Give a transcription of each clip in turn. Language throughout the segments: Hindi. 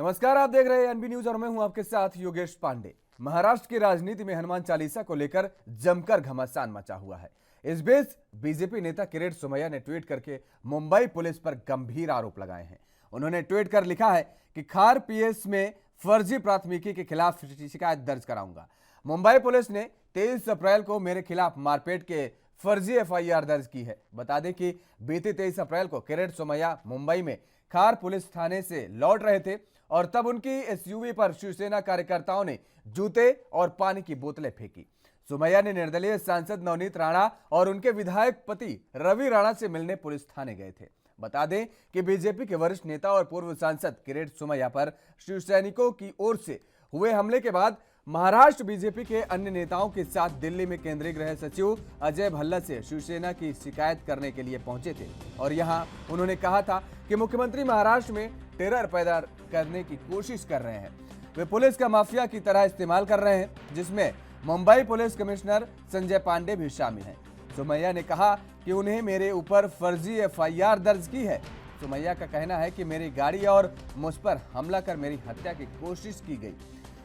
नमस्कार, आप देख रहे हैं एनबी न्यूज और मैं हूं आपके साथ योगेश पांडे। महाराष्ट्र की राजनीति में हनुमान चालीसा को लेकर जमकर घमासान मचा हुआ है। इस बीच बीजेपी नेता किरीट सोमैया ने ट्वीट करके मुंबई पुलिस पर गंभीर आरोप लगाए हैं। उन्होंने ट्वीट कर लिखा है कि खार पीएस में फर्जी प्राथमिकी के खिलाफ शिकायत दर्ज कराऊंगा। मुंबई पुलिस ने 23 अप्रैल को मेरे खिलाफ मारपीट के फर्जी एफआईआर दर्ज की है। बता दें कि बीते 23 अप्रैल को किरीट सोमैया मुंबई में खार पुलिस थाने से लौट रहे थे और तब उनकी एसयूवी पर शिवसेना कार्यकर्ताओं ने जूते और पानी की बोतलें फेंकी। सोमैया ने निर्दलीय सांसद नवनीत राणा और उनके विधायक पति रवि राणा से मिलने पुलिस थाने गए थे। बता दें कि बीजेपी के वरिष्ठ नेता और पूर्व सांसद किरीट सोमैया पर शिवसैनिकों की ओर से हुए हमले के बाद महाराष्ट्र बीजेपी के अन्य नेताओं के साथ दिल्ली में केंद्रीय गृह सचिव अजय भल्ला से शिवसेना की शिकायत करने के लिए पहुंचे थे और यहां उन्होंने कहा था कि मुख्यमंत्री महाराष्ट्र में टेरर पैदा करने की कोशिश कर रहे हैं। वे पुलिस का माफिया की तरह इस्तेमाल कर रहे हैं, जिसमें मुंबई पुलिस कमिश्नर संजय पांडे भी शामिल हैं। सोमैया ने कहा कि उन्हें मेरे ऊपर फर्जी एफआईआर दर्ज की है। सोमैया का कहना है कि मेरी गाड़ी और मुझ पर हमला कर मेरी हत्या की कोशिश की गई।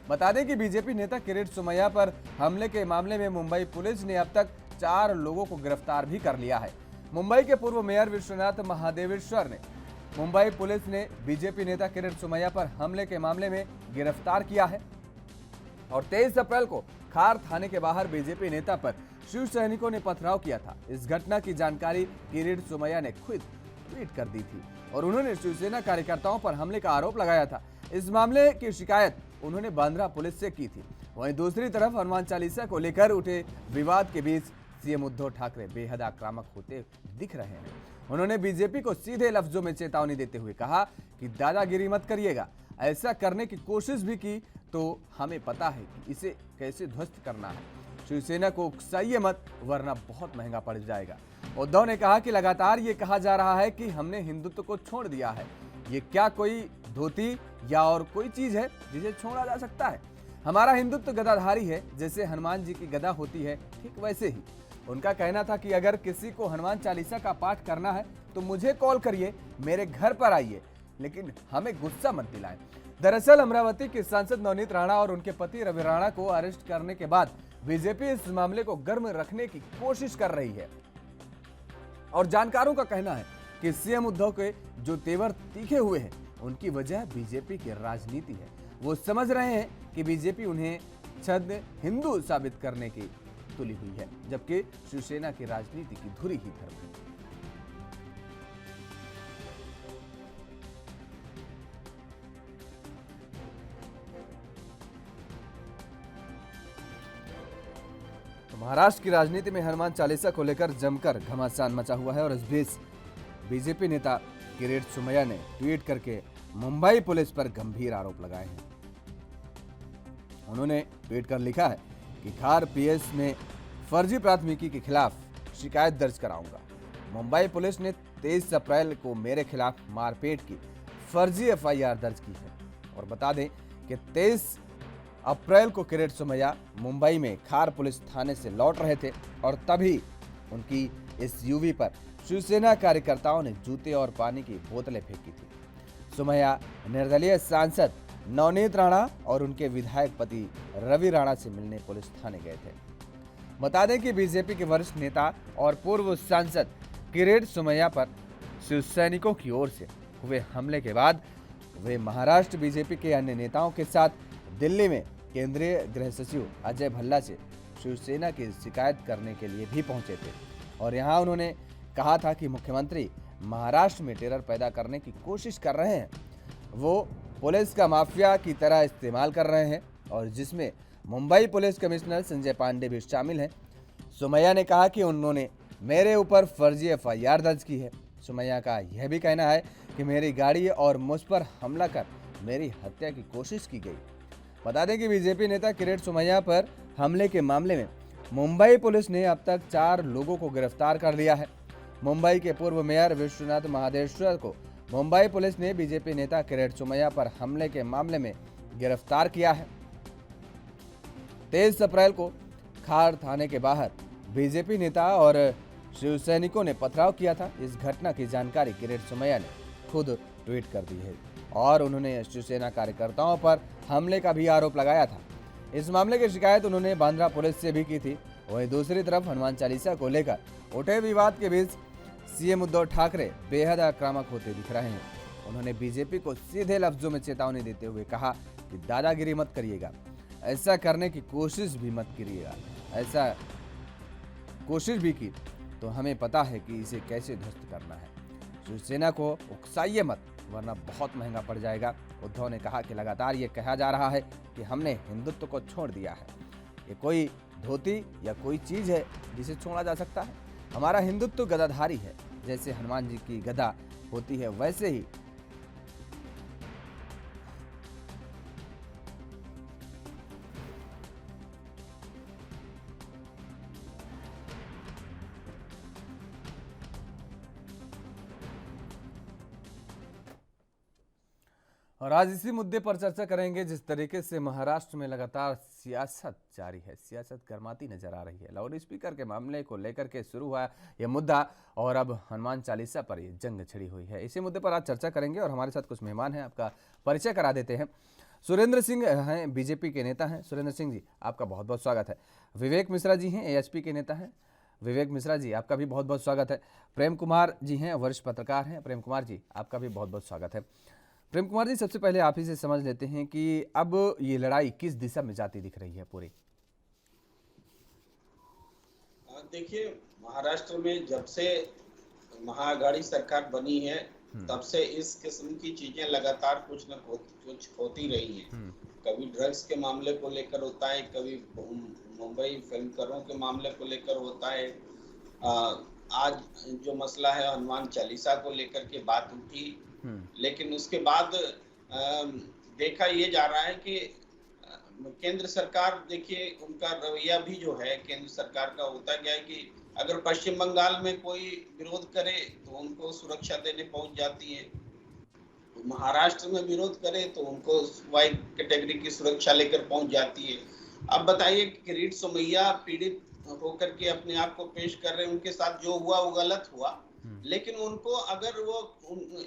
बता दें कि बीजेपी नेता किरीट सोमैया पर हमले के मामले में मुंबई पुलिस ने अब तक 4 लोगों को गिरफ्तार भी कर लिया है। मुंबई के पूर्व मेयर विश्वनाथ महादेवेश्वर ने मुंबई पुलिस ने बीजेपी नेता किरीट सोमैया पर हमले के मामले में गिरफ्तार किया है और 23 अप्रैल को खार थाने के बाहर बीजेपी नेता पर शिव सैनिकों ने पथराव किया था। इस घटना की जानकारी किरीट सोमैया ने खुद ट्वीट कर दी थी और उन्होंने शिवसेना कार्यकर्ताओं पर हमले का आरोप लगाया था। इस मामले की शिकायत उन्होंने बांद्रा पुलिस से की थी। वहीं दूसरी तरफ हनुमान चालीसा को लेकर उठे विवाद के बीच सीएम उद्धव ठाकरे बेहद आक्रामक होते दिख रहे हैं। उन्होंने बीजेपी को सीधे लफ्जों में चेतावनी देते हुए कहा कि दादागिरी मत करिएगा। ऐसा करने की कोशिश भी की तो हमें पता है कि इसे कैसे ध्वस्त करना है। शिवसेना को उकसाइए मत, वरना बहुत महंगा पड़ जाएगा। उद्धव ने कहा कि लगातार ये कहा जा रहा है कि हमने हिंदुत्व को छोड़ दिया है। ये क्या कोई धोती या और कोई चीज है जिसे छोड़ा जा सकता है? हमारा हिंदुत्व गदाधारी है, जैसे हनुमान जी की गदा होती है ठीक वैसे ही। उनका कहना था कि अगर किसी को हनुमान चालीसा का पाठ करना है तो मुझे कॉल करिए, मेरे घर पर आइए, लेकिन हमें गुस्सा मत दिलाएं। दरअसल अमरावती के सांसद नवनीत राणा और उनके पति रवि राणा को अरेस्ट करने के बाद बीजेपी इस मामले को गर्म रखने की कोशिश कर रही है और जानकारों का कहना है कि सीएम उद्धव के जो तेवर तीखे हुए हैं उनकी वजह बीजेपी की राजनीति है। वो समझ रहे हैं कि बीजेपी उन्हें छद्म हिंदू साबित करने की तुली हुई है, जबकि शिवसेना की राजनीति की धुरी ही धर्म है। तो महाराष्ट्र की राजनीति में हनुमान चालीसा को लेकर जमकर घमासान मचा हुआ है और इस बीच बीजेपी नेता किरीट सोमैया ने ट्वीट करके मुंबई पुलिस पर गंभीर आरोप लगाए हैं। उन्होंने ट्वीट कर लिखा है कि खार पीएस में फर्जी प्राथमिकी के खिलाफ शिकायत दर्ज कराऊंगा। मुंबई पुलिस ने 23 अप्रैल को मेरे खिलाफ मारपीट की फर्जी एफआईआर दर्ज की है और बता दें कि 23 अप्रैल को किरीट सोमैया मुंबई में खार पुलिस थाने से लौट रहे थे और तभी उनकी एसयूवी पर शिवसेना कार्यकर्ताओं ने जूते और पानी की बोतलें फेंकी थी। सोमैया निर्दलीय सांसद नवनीत राणा और उनके विधायक पति रवि राणा से मिलने पुलिस थाने गए थे। बता दें कि बीजेपी के वरिष्ठ नेता और पूर्व सांसद किरीट सोमैया पर शिवसैनिकों की ओर से हुए हमले के बाद वे महाराष्ट्र बीजेपी के अन्य नेताओं के साथ दिल्ली में केंद्रीय गृह सचिव अजय भल्ला से शिवसेना की शिकायत करने के लिए भी पहुंचे थे और यहां उन्होंने कहा था कि मुख्यमंत्री महाराष्ट्र में टेरर पैदा करने की कोशिश कर रहे हैं। वो पुलिस का माफिया की तरह इस्तेमाल कर रहे हैं और जिसमें मुंबई पुलिस कमिश्नर संजय पांडे भी शामिल हैं। सोमैया ने कहा कि उन्होंने मेरे ऊपर फर्जी एफआईआर दर्ज की है। सोमैया का यह भी कहना है कि मेरी गाड़ी और मुझ पर हमला कर मेरी हत्या की कोशिश की गई। बता दें कि बीजेपी नेता किरीट सोमैया पर हमले के मामले में मुंबई पुलिस ने अब तक 4 लोगों को गिरफ्तार कर लिया है। मुंबई के पूर्व मेयर विश्वनाथ महादेवेश्वर को मुंबई पुलिस ने बीजेपी नेता किरीट सोमैया पर हमले के मामले में गिरफ्तार किया है। 23 अप्रैल को खार थाने के बाहर बीजेपी नेता और शिवसैनिकों ने पथराव किया था। इस घटना की जानकारी किरीट सोमैया ने खुद ट्वीट कर दी है और उन्होंने शिवसेना कार्यकर्ताओं पर हमले का भी आरोप लगाया था। इस मामले की शिकायत उन्होंने बांद्रा पुलिस से भी की थी। वहीं दूसरी तरफ हनुमान चालीसा को लेकर उठे विवाद के बीच सीएम उद्धव ठाकरे बेहद आक्रामक होते दिख रहे हैं। उन्होंने बीजेपी को सीधे लफ्जों में चेतावनी देते हुए कहा कि दादागिरी मत करिएगा, ऐसा करने की कोशिश भी मत करिएगा। ऐसा कोशिश भी की तो हमें पता है कि इसे कैसे ध्वस्त करना है। शिवसेना को उकसाइए मत, वरना बहुत महंगा पड़ जाएगा। उद्धव ने कहा कि लगातार ये कहा जा रहा है कि हमने हिंदुत्व को छोड़ दिया है। ये कोई धोती या कोई चीज़ है जिसे छोड़ा जा सकता है? हमारा हिंदुत्व गदाधारी है। जैसे हनुमान जी की गदा होती है वैसे ही और आज इसी मुद्दे पर चर्चा करेंगे। जिस तरीके से महाराष्ट्र में लगातार सियासत जारी है, सियासत गर्माती नजर आ रही है। लाउड स्पीकर के मामले को लेकर के शुरू हुआ यह मुद्दा और अब हनुमान चालीसा पर यह जंग छिड़ी हुई है। इसी मुद्दे पर आज चर्चा करेंगे और हमारे साथ कुछ मेहमान हैं, आपका परिचय करा देते हैं। सुरेंद्र सिंह हैं, बीजेपी के नेता हैं। सुरेंद्र सिंह जी, आपका बहुत बहुत स्वागत है। विवेक मिश्रा जी हैं, एएचपी के नेता हैं। विवेक मिश्रा जी, आपका भी बहुत बहुत स्वागत है। प्रेम कुमार जी हैं, वरिष्ठ पत्रकार हैं। प्रेम कुमार जी, आपका भी बहुत बहुत स्वागत है। प्रेम कुमार जी, सबसे पहले आप ही से समझ लेते हैं कि अब ये लड़ाई किस दिशा में जाती दिख रही है पूरी। देखिए, महाराष्ट्र में जब से महाअघाड़ी सरकार बनी है तब से इस किस्म की चीजें लगातार कुछ न कुछ होती रही हैं। कभी ड्रग्स के मामले को लेकर होता है, कभी मुंबई फिल्मकारों के मामले को लेकर होता है। आज जो मसला है हनुमान चालीसा को लेकर के बात उठी, लेकिन उसके बाद देखा ये जा रहा है कि केंद्र सरकार, देखिए उनका रवैया भी जो है केंद्र सरकार का होता क्या है कि अगर पश्चिम बंगाल में कोई विरोध करे तो उनको सुरक्षा देने पहुंच जाती है, महाराष्ट्र में विरोध करे तो उनको वाई कैटेगरी की सुरक्षा लेकर पहुंच जाती है। अब बताइए, किरीट सोमैया पीड़ित होकर के अपने आप को पेश कर रहे हैं, उनके साथ जो हुआ वो गलत हुआ, लेकिन उनको अगर वो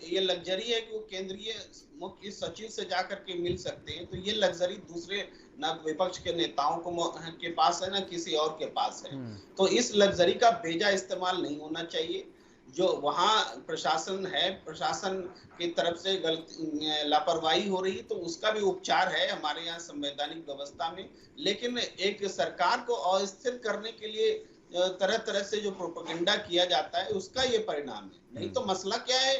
ये लग्जरी है कि वो केंद्रीय मुख्य सचिव से जाकर के मिल सकते हैं, तो ये लग्जरी दूसरे ना विपक्ष के नेताओं के पास है ना किसी और के पास है। तो इस लग्जरी का बेजा इस्तेमाल नहीं होना चाहिए। जो वहाँ प्रशासन है, प्रशासन की तरफ से लापरवाही हो रही है तो उसका भी उपचार है हमारे यहाँ संवैधानिक व्यवस्था में, लेकिन एक सरकार को अस्थिर करने के लिए तरह तरह से जो प्रोपेगेंडा किया जाता है उसका ये परिणाम है। नहीं तो मसला क्या है?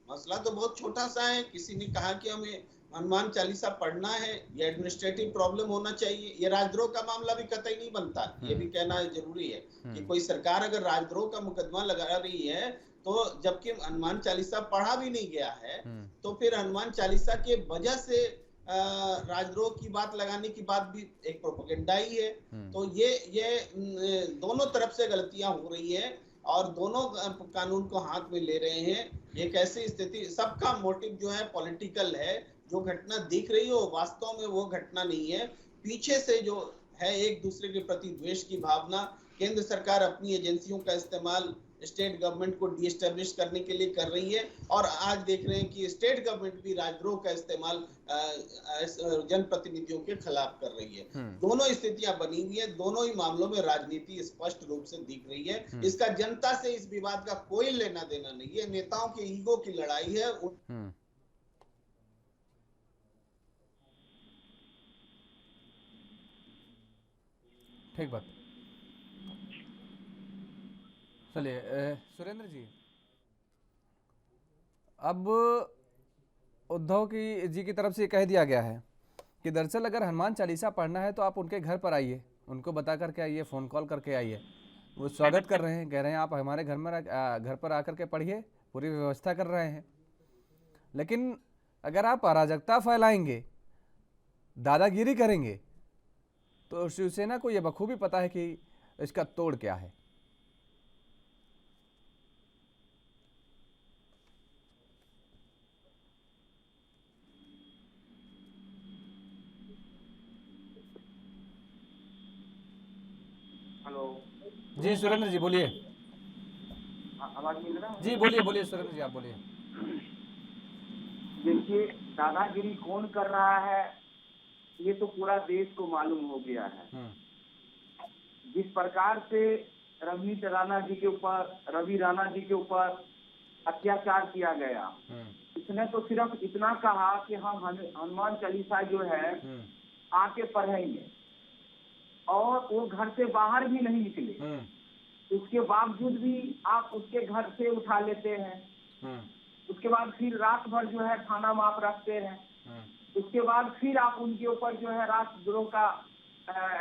मसला तो बहुत छोटा सा है। किसी ने कहा कि हमें हनुमान चालीसा पढ़ना है, ये एडमिनिस्ट्रेटिव प्रॉब्लम होना चाहिए। ये राजद्रोह का मामला भी कतई नहीं बनता, ये भी कहना जरूरी है कि कोई सरकार अगर राजद्रोह का मुकदमा लगा रही है तो जबकि हनुमान चालीसा पढ़ा भी नहीं गया है, तो फिर हनुमान चालीसा के वजह से राजद्रोह की बात लगाने की बात भी एक प्रोपेगेंडा ही है। तो ये दोनों तरफ से गलतियां हो रही है और दोनों कानून को हाथ में ले रहे हैं। एक ऐसी स्थिति, सबका मोटिव जो है पॉलिटिकल है। जो घटना दिख रही हो वास्तव में वो घटना नहीं है, पीछे से जो है एक दूसरे के प्रति द्वेष की भावना। केंद्र सरकार अपनी एजेंसियों का इस्तेमाल स्टेट गवर्नमेंट को डिस्टेब्लिश करने के लिए कर रही है और आज देख रहे हैं कि स्टेट गवर्नमेंट भी राजद्रोह का इस्तेमाल जनप्रतिनिधियों के खिलाफ कर रही है। दोनों स्थितियां बनी हुई है, दोनों ही मामलों में राजनीति स्पष्ट रूप से दिख रही है। इसका जनता से इस विवाद का कोई लेना देना नहीं है, नेताओं के ईगो की लड़ाई है। ठीक बात। चलिए सुरेंद्र जी, अब उद्धव जी की तरफ से कह दिया गया है कि दरअसल अगर हनुमान चालीसा पढ़ना है तो आप उनके घर पर आइए, उनको बता करके आइए, फ़ोन कॉल करके आइए। वो स्वागत कर रहे हैं, कह रहे हैं आप हमारे घर पर आकर के पढ़िए, पूरी व्यवस्था कर रहे हैं। लेकिन अगर आप अराजकता फैलाएंगे, दादागिरी करेंगे, तो शिवसेना को यह बखूबी पता है कि इसका तोड़ क्या है। हेलो जी सुरेंद्र जी बोलिए। आवाज मिल रहा है? जी बोलिए बोलिए सुरेंद्र जी, आप बोलिए। देखिए, दादागिरी कौन कर रहा है ये तो पूरा देश को मालूम हो गया है। जिस प्रकार से रवि राणा जी के ऊपर अत्याचार किया गया, इसने तो सिर्फ इतना कहा कि हम हनुमान चालीसा जो है आके पढ़ेंगे, और वो घर से बाहर भी नहीं निकले। उसके बावजूद भी आप उसके घर से उठा लेते हैं। उसके बाद फिर रात भर जो है थाना में आप रखते हैं। उसके बाद फिर आप उनके ऊपर जो है राष्ट्रद्रोह का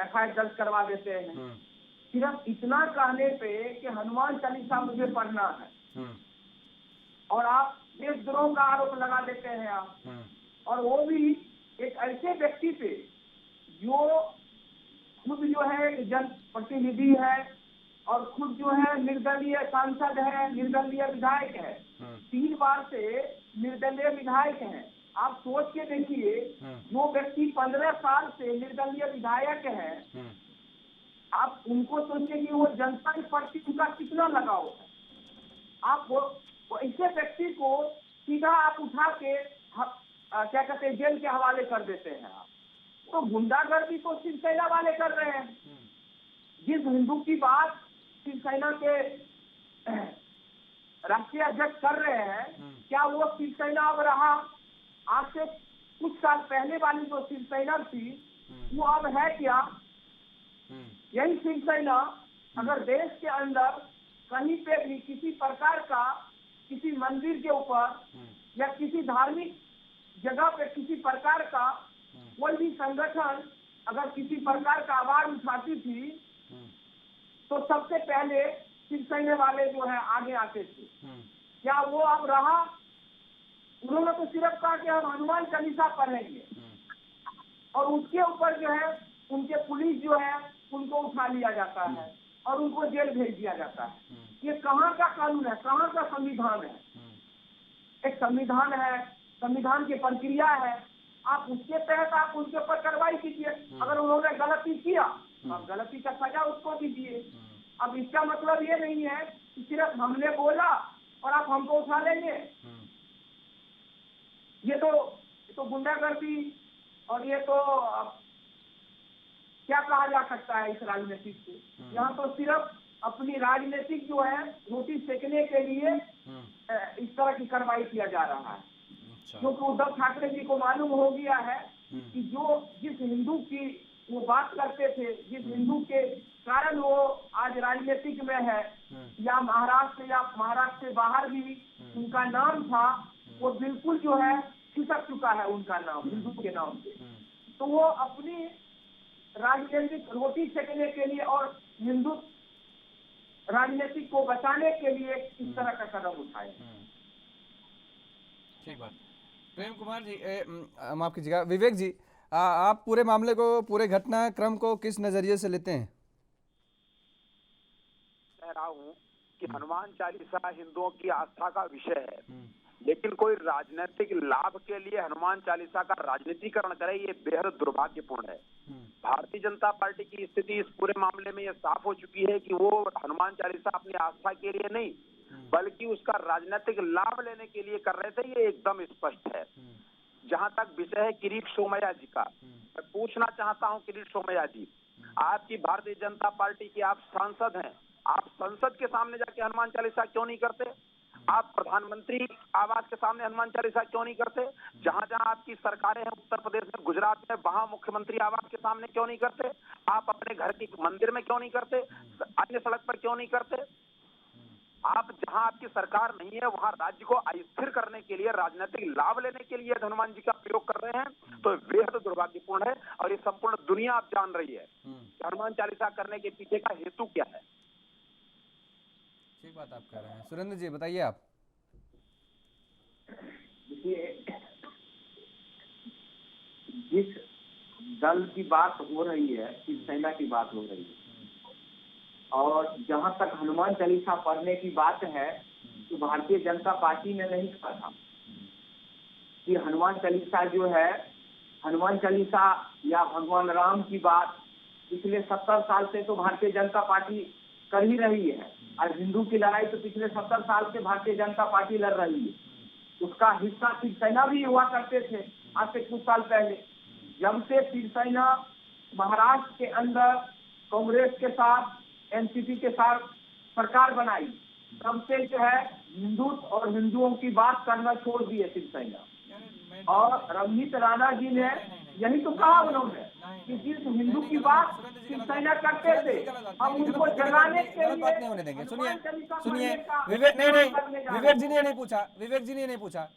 FIR दर्ज करवा देते हैं, सिर्फ इतना कहने पे कि हनुमान चालीसा मुझे पढ़ना है, और आप देशद्रोह का आरोप लगा देते हैं आप। और वो भी एक ऐसे व्यक्ति पे जो खुद जो है जनप्रतिनिधि है और खुद जो है निर्दलीय सांसद है, निर्दलीय विधायक है, 3 बार से निर्दलीय विधायक है। आप सोच के देखिए, जो व्यक्ति 15 साल से निर्दलीय विधायक है, आप उनको सोचिए कि वो जनता के प्रति उनका कितना लगाव है। आप वो ऐसे व्यक्ति को सीधा आप उठा के क्या कहते हैं, जेल के हवाले कर देते हैं। आप तो गुंडागर्दी तो शिवसेना वाले कर रहे हैं। जिस हिंदू की बात शिवसेना के राष्ट्रीय अध्यक्ष कर रहे हैं, क्या वो शिवसेना अब रहा? आज से कुछ साल पहले वाली जो शिवसेना थी वो अब है क्या? यही शिवसेना अगर देश के अंदर कहीं पे भी किसी प्रकार का, किसी मंदिर के ऊपर या किसी धार्मिक जगह पे किसी प्रकार का कोई भी संगठन अगर किसी प्रकार का आवाज उठाती थी, तो सबसे पहले शिवसेना वाले जो है आगे आते थे। क्या वो अब रहा? उन्होंने तो सिर्फ कहा कि हम हनुमान चालीसा पढ़ेंगे, और उसके ऊपर जो है उनके पुलिस जो है उनको उठा लिया जाता है और उनको जेल भेज दिया जाता है। ये कहाँ का कानून है, कहाँ का संविधान है? एक संविधान है, संविधान की प्रक्रिया है, आप उसके तहत आप उनके ऊपर कार्रवाई कीजिए। अगर उन्होंने गलती किया तो आप गलती का सजा उसको दीजिए। अब इसका मतलब ये नहीं है कि सिर्फ हमने बोला और आप हमको उठा लेंगे। ये तो गुंडागर्दी, और ये तो क्या कहा जा सकता है इस राजनीतिक से? यहाँ तो सिर्फ अपनी राजनीतिक जो है रोटी सेकने के लिए इस तरह की कार्रवाई किया जा रहा है। क्योंकि उद्धव ठाकरे जी को मालूम हो गया है कि जिस हिंदू की वो बात करते थे, जिस हिंदू के कारण वो आज राजनीतिक में है, या महाराष्ट्र से बाहर भी उनका नाम था, वो बिल्कुल जो है खिसक चुका है उनका नाम हिंदू के नाम से। तो वो अपनी राजनीतिक रोटी सेकने के लिए और हिंदू राजनीतिक को बचाने के लिए इस तरह का कदम उठाए। ठीक बात। प्रेम कुमार जी, माफ कीजिएगा, विवेक जी, आप पूरे मामले को, पूरे घटनाक्रम को किस नजरिए से लेते हैं? कह रहा हूँ कि हनुमान चालीसा हिंदुओं की आस्था का विषय है, लेकिन कोई राजनीतिक लाभ के लिए हनुमान चालीसा का राजनीतिकरण करे, ये बेहद दुर्भाग्यपूर्ण है। भारतीय जनता पार्टी की स्थिति इस पूरे मामले में ये साफ हो चुकी है कि वो हनुमान चालीसा अपनी आस्था के लिए नहीं बल्कि उसका राजनीतिक लाभ लेने के लिए कर रहे थे, ये एकदम स्पष्ट है। जहां तक विषय है किरीट सोमैया जी का, मैं पूछना चाहता हूं किरीट सोमैया जी, आपकी भारतीय जनता पार्टी की आप सांसद हैं, आप संसद के सामने जाके हनुमान चालीसा क्यों नहीं करते? आप प्रधानमंत्री आवास के सामने हनुमान चालीसा क्यों नहीं करते? जहां जहां आपकी सरकारें हैं, उत्तर प्रदेश में, गुजरात में, वहां मुख्यमंत्री आवास के सामने क्यों नहीं करते? आप अपने घर की मंदिर में क्यों नहीं करते? अन्य सड़क पर क्यों नहीं करते? आप जहां आपकी सरकार नहीं है वहां राज्य को अस्थिर करने के लिए, राजनीतिक लाभ लेने के लिए हनुमान जी का प्रयोग कर रहे हैं, तो बेहद दुर्भाग्यपूर्ण है। और ये संपूर्ण दुनिया आप जान रही है हनुमान चालीसा करने के पीछे का हेतु क्या है। ठीक बात आप कह रहे हैं। सुरेंद्र जी बताइए आप। देखिए, जिस दल की बात हो रही है, शिवसेना की बात हो रही है, और जहां तक हनुमान चालीसा पढ़ने की बात है, तो भारतीय जनता पार्टी ने नहीं कहा था कि हनुमान चालीसा जो है, हनुमान चालीसा या भगवान राम की बात पिछले 70 साल से तो भारतीय जनता पार्टी कर ही रही है। और हिंदू की लड़ाई तो पिछले 70 साल से भारतीय जनता पार्टी लड़ रही है। उसका हिस्सा शिवसेना भी हुआ करते थे आज से कुछ साल पहले। जब से शिवसेना महाराष्ट्र के अंदर कांग्रेस के साथ एनसीपी के साथ सरकार बनाई, तब से जो है हिंदुत्व और हिंदुओं की बात करना छोड़ दी है शिवसेना। और रवनीत राणा जी ने यही तो कहा उन्होंने कि जिस हिंदू की बात शिवसेना करते थे हम उनको जगाने के लिए बात नहीं होने देंगे। सुनिए सुनिए विवेक, नहीं विवेक जी ने ये नहीं पूछा, विवेक जी ने ये नहीं पूछा,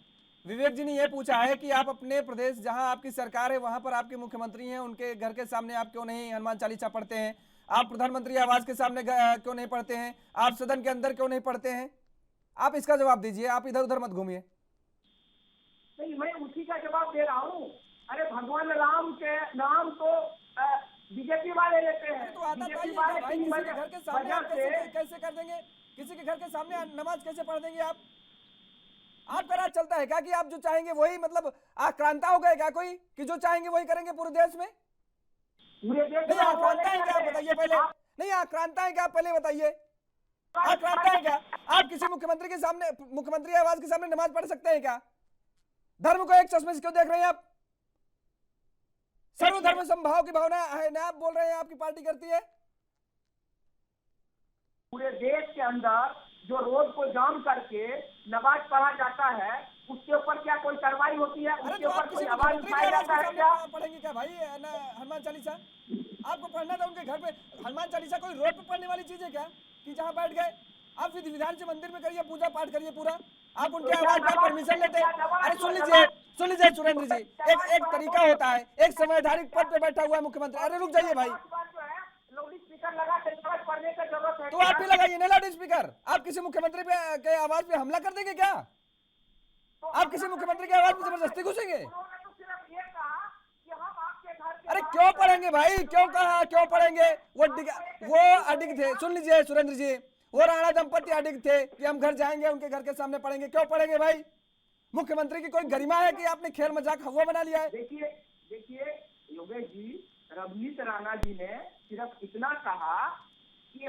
विवेक जी ने ये पूछा है कि आप अपने प्रदेश जहां आपकी सरकार है वहां पर आपके मुख्यमंत्री हैं, उनके घर के सामने आप क्यों नहीं हनुमान चालीसा पढ़ते हैं? आप प्रधानमंत्री आवास के सामने क्यों नहीं पढ़ते हैं? आप सदन के अंदर क्यों नहीं पढ़ते हैं? आप इसका जवाब दीजिए, आप इधर उधर मत घूमिए। नहीं, मैं उसी का जवाब दे रहा हूँ। अरे भगवान राम के नाम तो बीजेपी वाले लेते हैं, तो आता बीजेपी तो वाले भाई, की किसी के घर के सामने वजह आप से कैसे कर देंगे? किसी के घर के सामने नमाज कैसे पढ़ देंगे आप? आपका राज चलता है क्या कि आप जो चाहेंगे वही, मतलब आक्रांता हो गए क्या कोई कि जो चाहेंगे वही करेंगे पूरे देश में? पूरे देश नहीं में आक्रांता है क्या, बताइए पहले। नहीं आक्रांता है क्या, पहले बताइए। आक्रांता है क्या? आप किसी मुख्यमंत्री के सामने, मुख्यमंत्री आवास के सामने नमाज पढ़ सकते हैं क्या? धर्म को एक चश्मे से क्यों देख रहे हैं आप? सर्वधर्म समभाव की भावना है ना, आप बोल रहे हैं आपकी पार्टी करती है? पूरे देश के अंदर जो रोड को जाम करके नमाज पढ़ा जाता है उसके ऊपर क्या कोई कार्रवाई होती है? उसके ऊपर कोई आवाज उठाया जाता है क्या? पढ़ेंगे क्या भाई हनुमान चालीसा? आपको पढ़ना था उनके घर पे। हनुमान चालीसा कोई रोड पे पढ़ने वाली चीज है क्या कि जहाँ बैठ गए? आप विधि विधान से मंदिर में करिए, पूजा पाठ करिए पूरा। आप उनके आवाज पर परमिशन लेते हैं? अरे सुन लीजिए सुरेंद्र जी, एक तरीका होता है, एक संवैधानिक पद पे बैठा हुआ है मुख्यमंत्री। अरे रुक जाइए भाई, तो आप भी लगाइए ना लाउड स्पीकर। आप किसी मुख्यमंत्री पे के आवाज पे हमला कर देंगे क्या? आप किसी मुख्यमंत्री की आवाज में जबरदस्ती घुसेंगे? अरे क्यों पढ़ेंगे भाई, क्यों कहा क्यों पढ़ेंगे? वो अडिग थे, सुन लीजिए सुरेंद्र जी, वो राणा दंपति अडिग थे कि हम घर जाएंगे उनके घर के सामने पढ़ेंगे। क्यों पढ़ेंगे भाई? मुख्यमंत्री की कोई गरिमा है कि आपने खेल मजाक हवा बना लिया है? देखिए योगेश जी, रवनीत राणा जी ने सिर्फ इतना कहा कि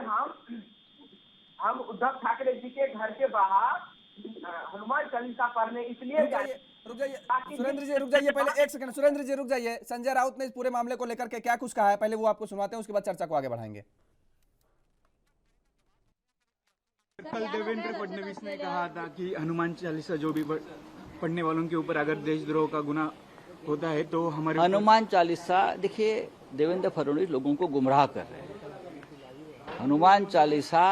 हम उद्धव ठाकरे जी के घर के बाहर हनुमान चालीसा पढ़ने इसलिए रुक जाइए सुरेंद्र जी, रुक जाइए पहले एक सेकंड। सुरेंद्र जी रुक जाइए। संजय राउत ने इस पूरे मामले को लेकर के क्या कुछ कहा है पहले वो आपको सुनवाते हैं, उसके बाद चर्चा को आगे बढ़ाएंगे। कल देवेंद्र फडणवीस ने कहा था कि हनुमान चालीसा जो भी पढ़ने वालों के ऊपर अगर देशद्रोह का गुनाह होता है तो हमारे हनुमान चालीसा, देखिए देवेंद्र फडणवीस लोगों को गुमराह कर रहे हैं। हनुमान चालीसा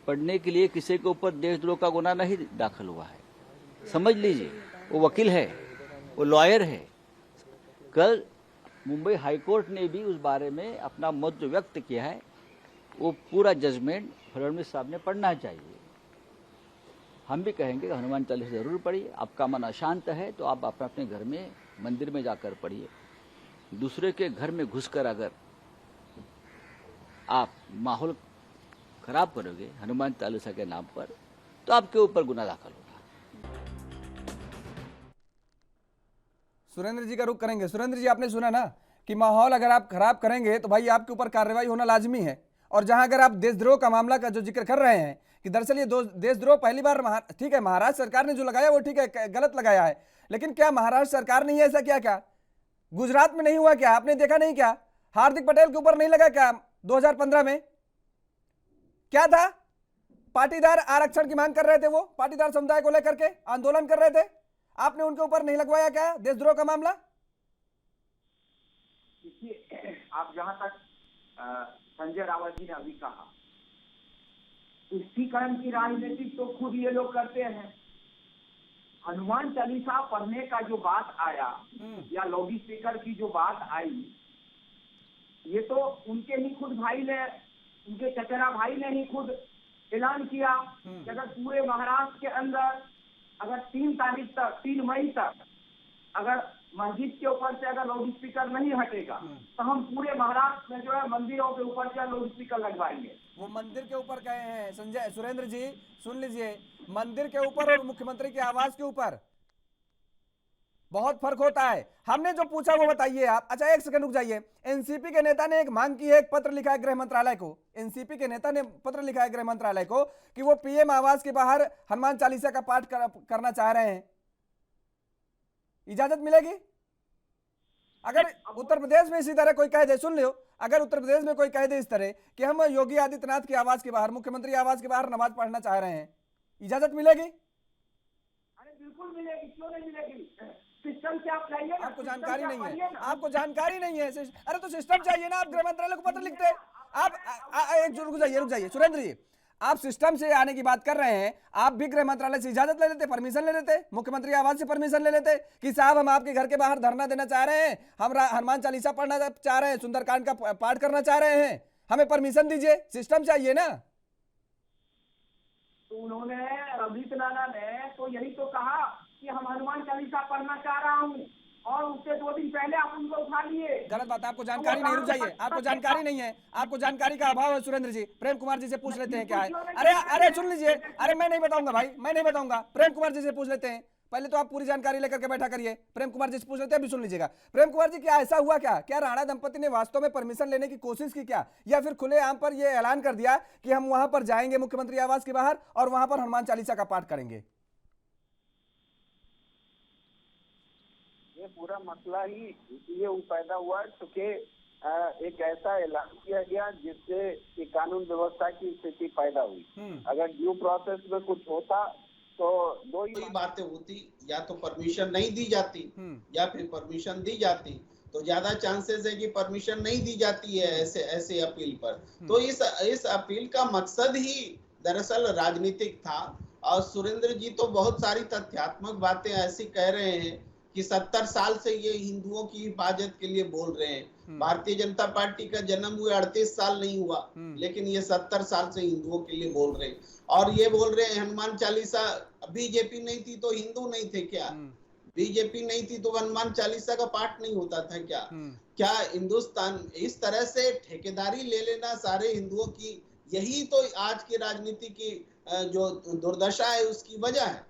पढ़ने के लिए किसी के ऊपर देशद्रोह का गुनाह नहीं दाखिल हुआ है, समझ लीजिए। वो वकील है, वो लॉयर है। कल मुंबई हाईकोर्ट ने भी उस बारे में अपना मत जो व्यक्त किया है, वो पूरा जजमेंट फडणवीस साहब ने पढ़ना चाहिए। हम भी कहेंगे कि हनुमान चालीसा जरूर पढ़िए। आपका मन अशांत है तो आप अपने अपने घर में मंदिर में जाकर पढ़िए। दूसरे के घर में घुसकर अगर आप माहौल खराब करोगे हनुमान चालीसा के नाम पर तो आपके ऊपर गुनाह दाखिल होगा। सुरेंद्र जी का रुख करेंगे। सुरेंद्र जी, आपने सुना ना कि माहौल अगर आप खराब करेंगे तो भाई आपके ऊपर कार्रवाई होना लाजमी है। और जहां अगर आप देशद्रोह का मामला का जो जिक्र कर रहे हैं कि दरअसल ये देशद्रोह पहली बार ठीक है महाराष्ट्र सरकार ने जो लगाया वो ठीक है, गलत लगाया है, लेकिन क्या महाराष्ट्र सरकार ने ऐसा किया? क्या गुजरात में नहीं हुआ क्या? आपने देखा नहीं क्या? हार्दिक पटेल के ऊपर नहीं लगा क्या 2015 में? क्या था? पाटीदार आरक्षण की मांग कर रहे थे, वो पाटीदार समुदाय को लेकर के आंदोलन कर रहे थे। आपने उनके ऊपर नहीं लगवाया क्या देशद्रोह का मामला? देखिए, आप जहां तक संजय रावत जी ने अभी कहा, तुष्टीकरण की राजनीति तो खुद ये लोग करते हैं। हनुमान चालीसा पढ़ने का जो बात आया या लाउड स्पीकर की जो बात आई, ये तो उनके ही खुद भाई ने, उनके चचेरा भाई ने ही खुद ऐलान किया कि अगर पूरे महाराष्ट्र के अंदर अगर 3 मई तक अगर मस्जिद के ऊपर से अगर लाउड स्पीकर नहीं हटेगा तो हम पूरे महाराष्ट्र में जो है मंदिरों के ऊपर से लाउड स्पीकर लगवाएंगे। वो मंदिर के ऊपर कहे हैं संजय, सुरेंद्र जी सुन लीजिए, मंदिर के ऊपर और मुख्यमंत्री के आवास के ऊपर। बहुत फर्क होता है। हमने जो पूछा वो बताइए आप। अच्छा एक सेकंड रुक जाइए। एनसीपी के नेता ने एक मांग की है, एक पत्र लिखा है गृह मंत्रालय को। एनसीपी के नेता ने पत्र लिखा है गृह मंत्रालय को कि वो पीएम आवास के बाहर हनुमान चालीसा का पाठ करना चाह रहे हैं। इजाजत मिलेगी? अगर उत्तर प्रदेश में इसी तरह कोई कह दे, सुन लो, अगर उत्तर प्रदेश में कोई कह दे इस तरह कि हम योगी आदित्यनाथ के आवास के बाहर, मुख्यमंत्री आवास के बाहर नमाज पढ़ना चाह रहे हैं, इजाजत मिलेगी? अरे बिल्कुल मिलेगी, क्यों नहीं मिलेगी? सिस्टम से आप लाइए ना। आपको जानकारी नहीं है, सिस्टम आपको जानकारी नहीं है। अरे तो सिस्टम चाहिए ना, आप गृह मंत्रालय को पत्र लिखते हैं। आप रुक जाइए सुरेंद्र जी, आप सिस्टम से आने की बात कर रहे हैं, आप भी गृह मंत्रालय से इजाजत ले लेते, परमिशन ले लेते, मुख्यमंत्री आवास से परमिशन ले लेते कि साहब हम आपके घर के बाहर धरना देना चाह रहे हैं, हम हनुमान चालीसा पढ़ना चाह रहे हैं, सुंदरकांड का पाठ करना चाह रहे हैं, हमें परमिशन दीजिए। सिस्टम चाहिए ना। तो उन्होंने, रवि राणा ने तो यही तो कहा कि हम हनुमान चालीसा पढ़ना चाह रहा हूँ, और उससे 2 दिन पहले आप उनको उठा लिए। गलत बात, आपको जानकारी नहीं, रुक जाइए, आपको जानकारी नहीं है, आपको जानकारी का अभाव है सुरेंद्र जी। प्रेम कुमार जी से पूछ लेते हैं क्या है। अरे सुन लीजिए, अरे मैं नहीं बताऊंगा भाई, मैं नहीं बताऊंगा, प्रेम कुमार जी से पूछ लेते हैं। पहले तो आप पूरी जानकारी लेकर के बैठा करिए, प्रेम कुमार जी से पूछ लेते हैं, अभी सुन लीजिएगा। प्रेम कुमार जी, क्या ऐसा हुआ क्या राणा दंपति ने वास्तव में परमिशन लेने की कोशिश की क्या, या फिर खुलेआम पर यह ऐलान कर दिया कि हम वहां पर जाएंगे मुख्यमंत्री आवास के बाहर और वहां पर हनुमान चालीसा का पाठ करेंगे? ये पूरा मसला ही इसलिए पैदा हुआ क्योंकि एक ऐसा ऐलान किया गया जिससे कि कानून व्यवस्था की स्थिति पैदा हुई। अगर ड्यू प्रोसेस में कुछ होता तो दो ही बातें होती, या तो परमिशन नहीं दी जाती या फिर परमिशन दी जाती, तो ज्यादा चांसेस है कि परमिशन नहीं दी जाती है ऐसे अपील पर। तो इस अपील का मकसद ही दरअसल राजनीतिक था। और सुरेंद्र जी तो बहुत सारी तथ्यात्मक बातें ऐसी कह रहे हैं कि 70 साल से ये हिंदुओं की हिफाजत के लिए बोल रहे हैं। भारतीय जनता पार्टी का जन्म हुए 38 साल नहीं हुआ, लेकिन ये 70 साल से हिंदुओं के लिए बोल रहे हैं। और ये बोल रहे हैं हनुमान चालीसा, बीजेपी नहीं थी तो हिंदू नहीं थे क्या? बीजेपी नहीं थी तो हनुमान चालीसा का पाठ नहीं होता था क्या? क्या हिंदुस्तान इस तरह से ठेकेदारी ले लेना सारे हिंदुओं की, यही तो आज की राजनीति की जो दुर्दशा है उसकी वजह है।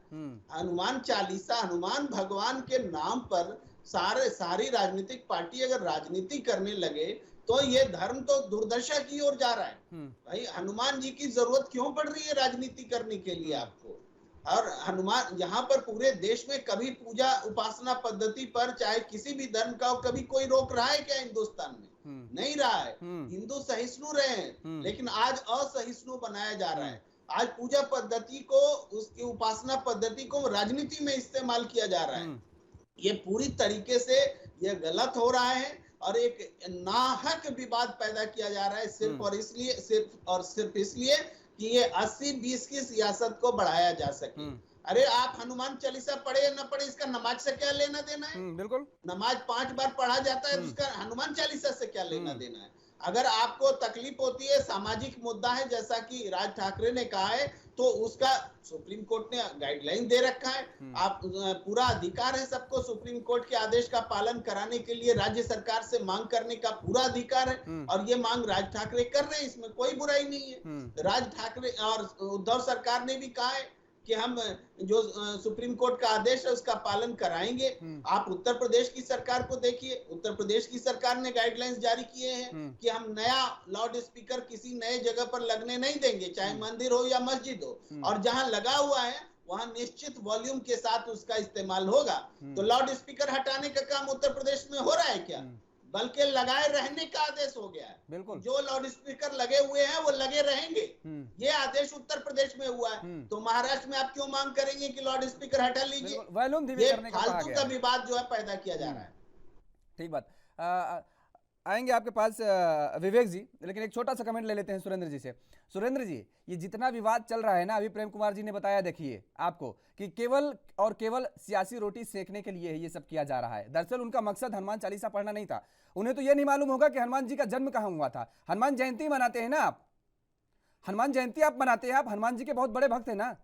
हनुमान चालीसा, हनुमान भगवान के नाम पर सारी राजनीतिक पार्टी अगर राजनीति करने लगे तो ये धर्म तो दुर्दशा की ओर जा रहा है। भाई हनुमान जी की जरूरत क्यों पड़ रही है राजनीति करने के लिए आपको? और हनुमान यहाँ पर पूरे देश में कभी पूजा उपासना पद्धति पर चाहे किसी भी धर्म का हो, कभी कोई रोक रहा है क्या हिंदुस्तान में? नहीं रहा है। हिंदू सहिष्णु रहे हैं, लेकिन आज असहिष्णु बनाया जा रहा है। आज पूजा पद्धति को, उसकी उपासना पद्धति को राजनीति में इस्तेमाल किया जा रहा है। ये पूरी तरीके से ये गलत हो रहा है और एक नाहक विवाद पैदा किया जा रहा है सिर्फ इसलिए कि ये 80-20 की सियासत को बढ़ाया जा सके। अरे आप हनुमान चालीसा पढ़े या न पढ़े, इसका नमाज से क्या लेना देना है? बिल्कुल, नमाज 5 बार पढ़ा जाता है, उसका हनुमान चालीसा से क्या लेना देना है? अगर आपको तकलीफ होती है, सामाजिक मुद्दा है जैसा कि राज ठाकरे ने कहा है, तो उसका सुप्रीम कोर्ट ने गाइडलाइन दे रखा है। आप पूरा अधिकार है सबको सुप्रीम कोर्ट के आदेश का पालन कराने के लिए राज्य सरकार से मांग करने का पूरा अधिकार है, और ये मांग राज ठाकरे कर रहे हैं, इसमें कोई बुराई नहीं है। राज ठाकरे और उद्धव सरकार ने भी कहा है कि हम जो सुप्रीम कोर्ट का आदेश है उसका पालन कराएंगे। आप उत्तर प्रदेश की सरकार को देखिए, उत्तर प्रदेश की सरकार ने गाइडलाइंस जारी किए हैं कि हम नया लाउड स्पीकर किसी नए जगह पर लगने नहीं देंगे, चाहे मंदिर हो या मस्जिद हो, और जहां लगा हुआ है वहां निश्चित वॉल्यूम के साथ उसका इस्तेमाल होगा। तो लाउड स्पीकर हटाने का काम उत्तर प्रदेश में हो रहा है क्या? बल्कि लगाए रहने का आदेश हो गया है। बिल्कुल, जो लाउड स्पीकर लगे हुए हैं वो लगे रहेंगे, ये आदेश उत्तर प्रदेश में हुआ है। तो महाराष्ट्र में आप क्यों मांग करेंगे कि लाउड स्पीकर हटा लीजिए? ये फालतू का विवाद जो है पैदा किया जा रहा है। ठीक बात। आएंगे आपके पास विवेक जी, लेकिन एक छोटा सा कमेंट ले लेते हैं सुरेंद्र जी से। सुरेंद्र जी, ये जितना विवाद चल रहा है ना, अभी प्रेम कुमार जी ने बताया, देखिए आपको, कि केवल और केवल सियासी रोटी सेकने के लिए ये सब किया जा रहा है। दरअसल उनका मकसद हनुमान चालीसा पढ़ना नहीं था। उन्हें तो ये नहीं मालूम होगा कि हनुमान जी का जन्म कहाँ हुआ था। हनुमान जयंती मनाते हैं ना आप, हनुमान जयंती आप मनाते हैं, आप हनुमान जी के बहुत बड़े भक्त हैं ना,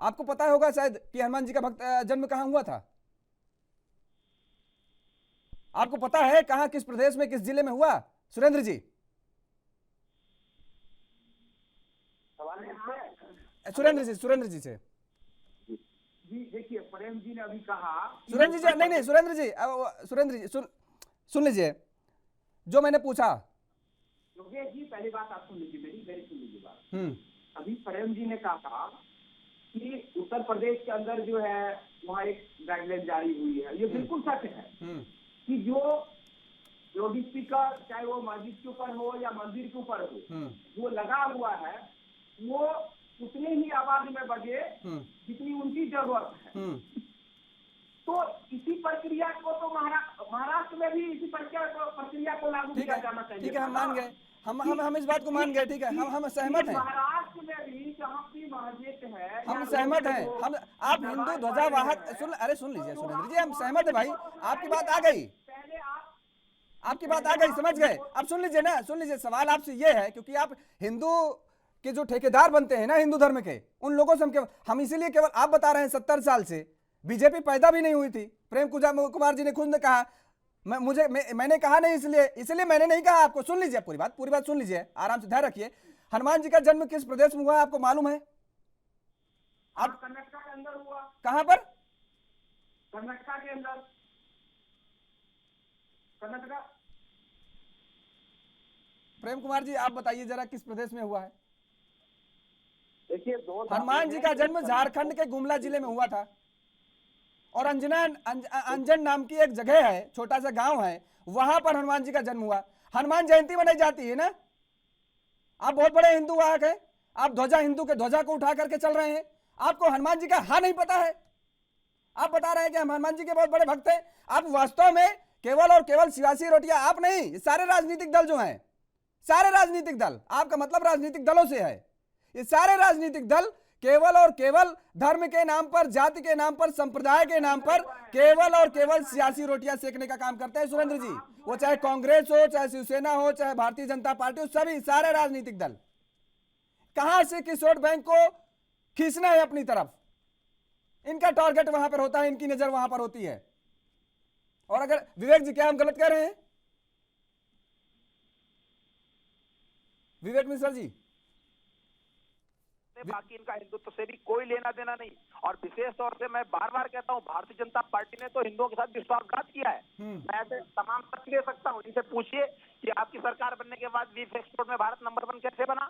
आपको पता होगा शायद कि हनुमान जी का जन्म कहाँ हुआ था। आपको पता है कहां, किस प्रदेश में, किस जिले में हुआ सुरेंद्र जी? सुरेंद्र जी से जी देखिए, प्रेम जी ने अभी कहा कि सुरेंद्र जी, नहीं सुरेंद्र जी, सुरेंद्र जी सुन लीजिए जो मैंने पूछा। योगेश जी, पहली बात आप सुन लीजिए मेरी सुन लीजिए बात। अभी प्रेम जी ने कहा कि उत्तर प्रदेश के अंदर जो है वहाँ एक गाइडलाइन जारी हुई है। ये बिल्कुल सच है कि जो भी स्पीकर, चाहे वो मस्जिद के ऊपर हो या मंदिर के ऊपर हो, वो लगा हुआ है वो उतनी ही आवाज में बजे जितनी उनकी जरूरत है। तो इसी प्रक्रिया को तो महाराष्ट्र में भी इसी प्रक्रिया को लागू किया जाना चाहिए। ठीक है, हम मान गए, हम इस बात को मान गए, ठीक है, हम सहमत हैं। महाराष्ट्र में भी जहाँ की मस्जिद है, हम सहमत हैं। हम आप हिंदू ध्वजावाहक सुन लीजिए सुरेंद्र जी, हम सहमत है भाई, आपकी बात आ गई, पहले आपकी बात आ गई, समझ गए। अब सुन लीजिए ना, सुन लीजिए, सवाल आपसे ये है क्योंकि आप हिंदू के जो ठेकेदार बनते हैं ना हिंदू धर्म के, उन लोगों से हम इसीलिए केवल आप बता रहे हैं 70 साल से बीजेपी पैदा भी नहीं हुई थी। प्रेम कुमार जी ने खुद ने कहा, मैंने कहा नहीं, इसलिए मैंने नहीं कहा आपको। सुन लीजिए पूरी बात सुन लीजिए, आराम से ध्यान रखिए। हनुमान जी का जन्म किस प्रदेश में हुआ है आपको मालूम है? आप कर्नाटक के अंदर हुआ। कहां पर? कर्नाटक के अंदर। कर्नाटक। प्रेम कुमार जी आप बताइए जरा किस प्रदेश में हुआ है? देखिए, हनुमान जी का जन्म झारखंड के गुमला जिले में हुआ था और अंजन नाम की एक जगह है, छोटा सा गांव है, वहां पर हनुमान जी का जन्म हुआ। हनुमान जयंती मनाई जाती है ना। आप बहुत बड़े हिंदू वाहक हैं, आप ध्वजा, हिंदू के ध्वजा को उठा करके चल रहे हैं, आपको हनुमान जी का हाँ नहीं पता है? आप बता रहे हैं कि हम हनुमान जी के बहुत बड़े भक्त हैं। आप वास्तव में केवल और केवल सियासी रोटियां आप नहीं, सारे राजनीतिक दल जो हैं, सारे राजनीतिक दल, आपका मतलब राजनीतिक दलों से है, ये सारे राजनीतिक दल केवल और केवल धर्म के नाम पर, जाति के नाम पर, संप्रदाय के नाम पर केवल और केवल सियासी रोटियां सेकने का काम करते हैं सुरेंद्र जी। वो चाहे कांग्रेस हो, चाहे शिवसेना हो, चाहे भारतीय जनता पार्टी हो, सभी सारे राजनीतिक दल कहां से किस वोट बैंक को खींचना है अपनी तरफ, इनका टारगेट वहां पर होता है, इनकी नजर वहां पर होती है। और अगर विवेक जी, क्या हम गलत कह रहे हैं? विवेक मिश्रा जी, बाकी इनका हिंदुत्व से भी कोई लेना देना नहीं। और विशेष तौर से मैं बार बार कहता हूं, भारतीय जनता पार्टी ने तो हिंदुओं के साथ विश्वासघात किया है। मैं ऐसे तमाम तथ्य दे सकता हूं, इनसे पूछिए कि आपकी सरकार बनने के बाद बीफ एक्सपोर्ट में भारत नंबर 1 कैसे बना?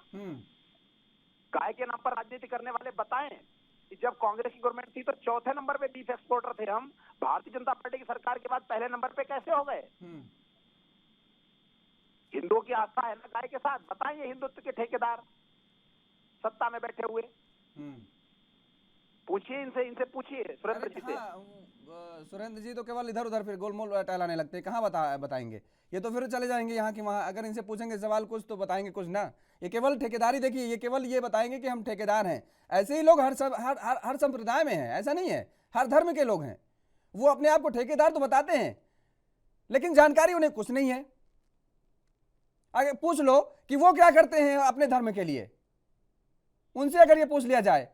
गाय के नाम पर राजनीति करने वाले बताएं कि जब कांग्रेस की गवर्नमेंट थी तो चौथे नंबर पे बीफ एक्सपोर्टर थे हम, भारतीय जनता पार्टी की सरकार के बाद पहले नंबर पे कैसे हो गए? हिंदुओं की आस्था है ना गाय के साथ, बताएं ये हिंदुत्व के ठेकेदार सत्ता में बैठे हुए, पूछिए इनसे पूछिए सुरेंद्र जी से। सुरेंद्र जी तो केवल इधर उधर फिर गोलमोल टहलाने लगते हैं, कहाँ बताएंगे? ये तो फिर चले जाएंगे यहाँ की वहाँ। अगर इनसे पूछेंगे सवाल कुछ तो बताएंगे कुछ ना। ये केवल ठेकेदारी, देखिए ये केवल ये बताएंगे कि हम ठेकेदार हैं। ऐसे ही लोग हर संप्रदाय में हैं, ऐसा नहीं है, हर धर्म के लोग हैं, वो अपने आप को ठेकेदार तो बताते हैं, लेकिन जानकारी उन्हें कुछ नहीं है। आगे पूछ लो कि वो क्या करते हैं अपने धर्म के लिए, उनसे अगर ये पूछ लिया जाए।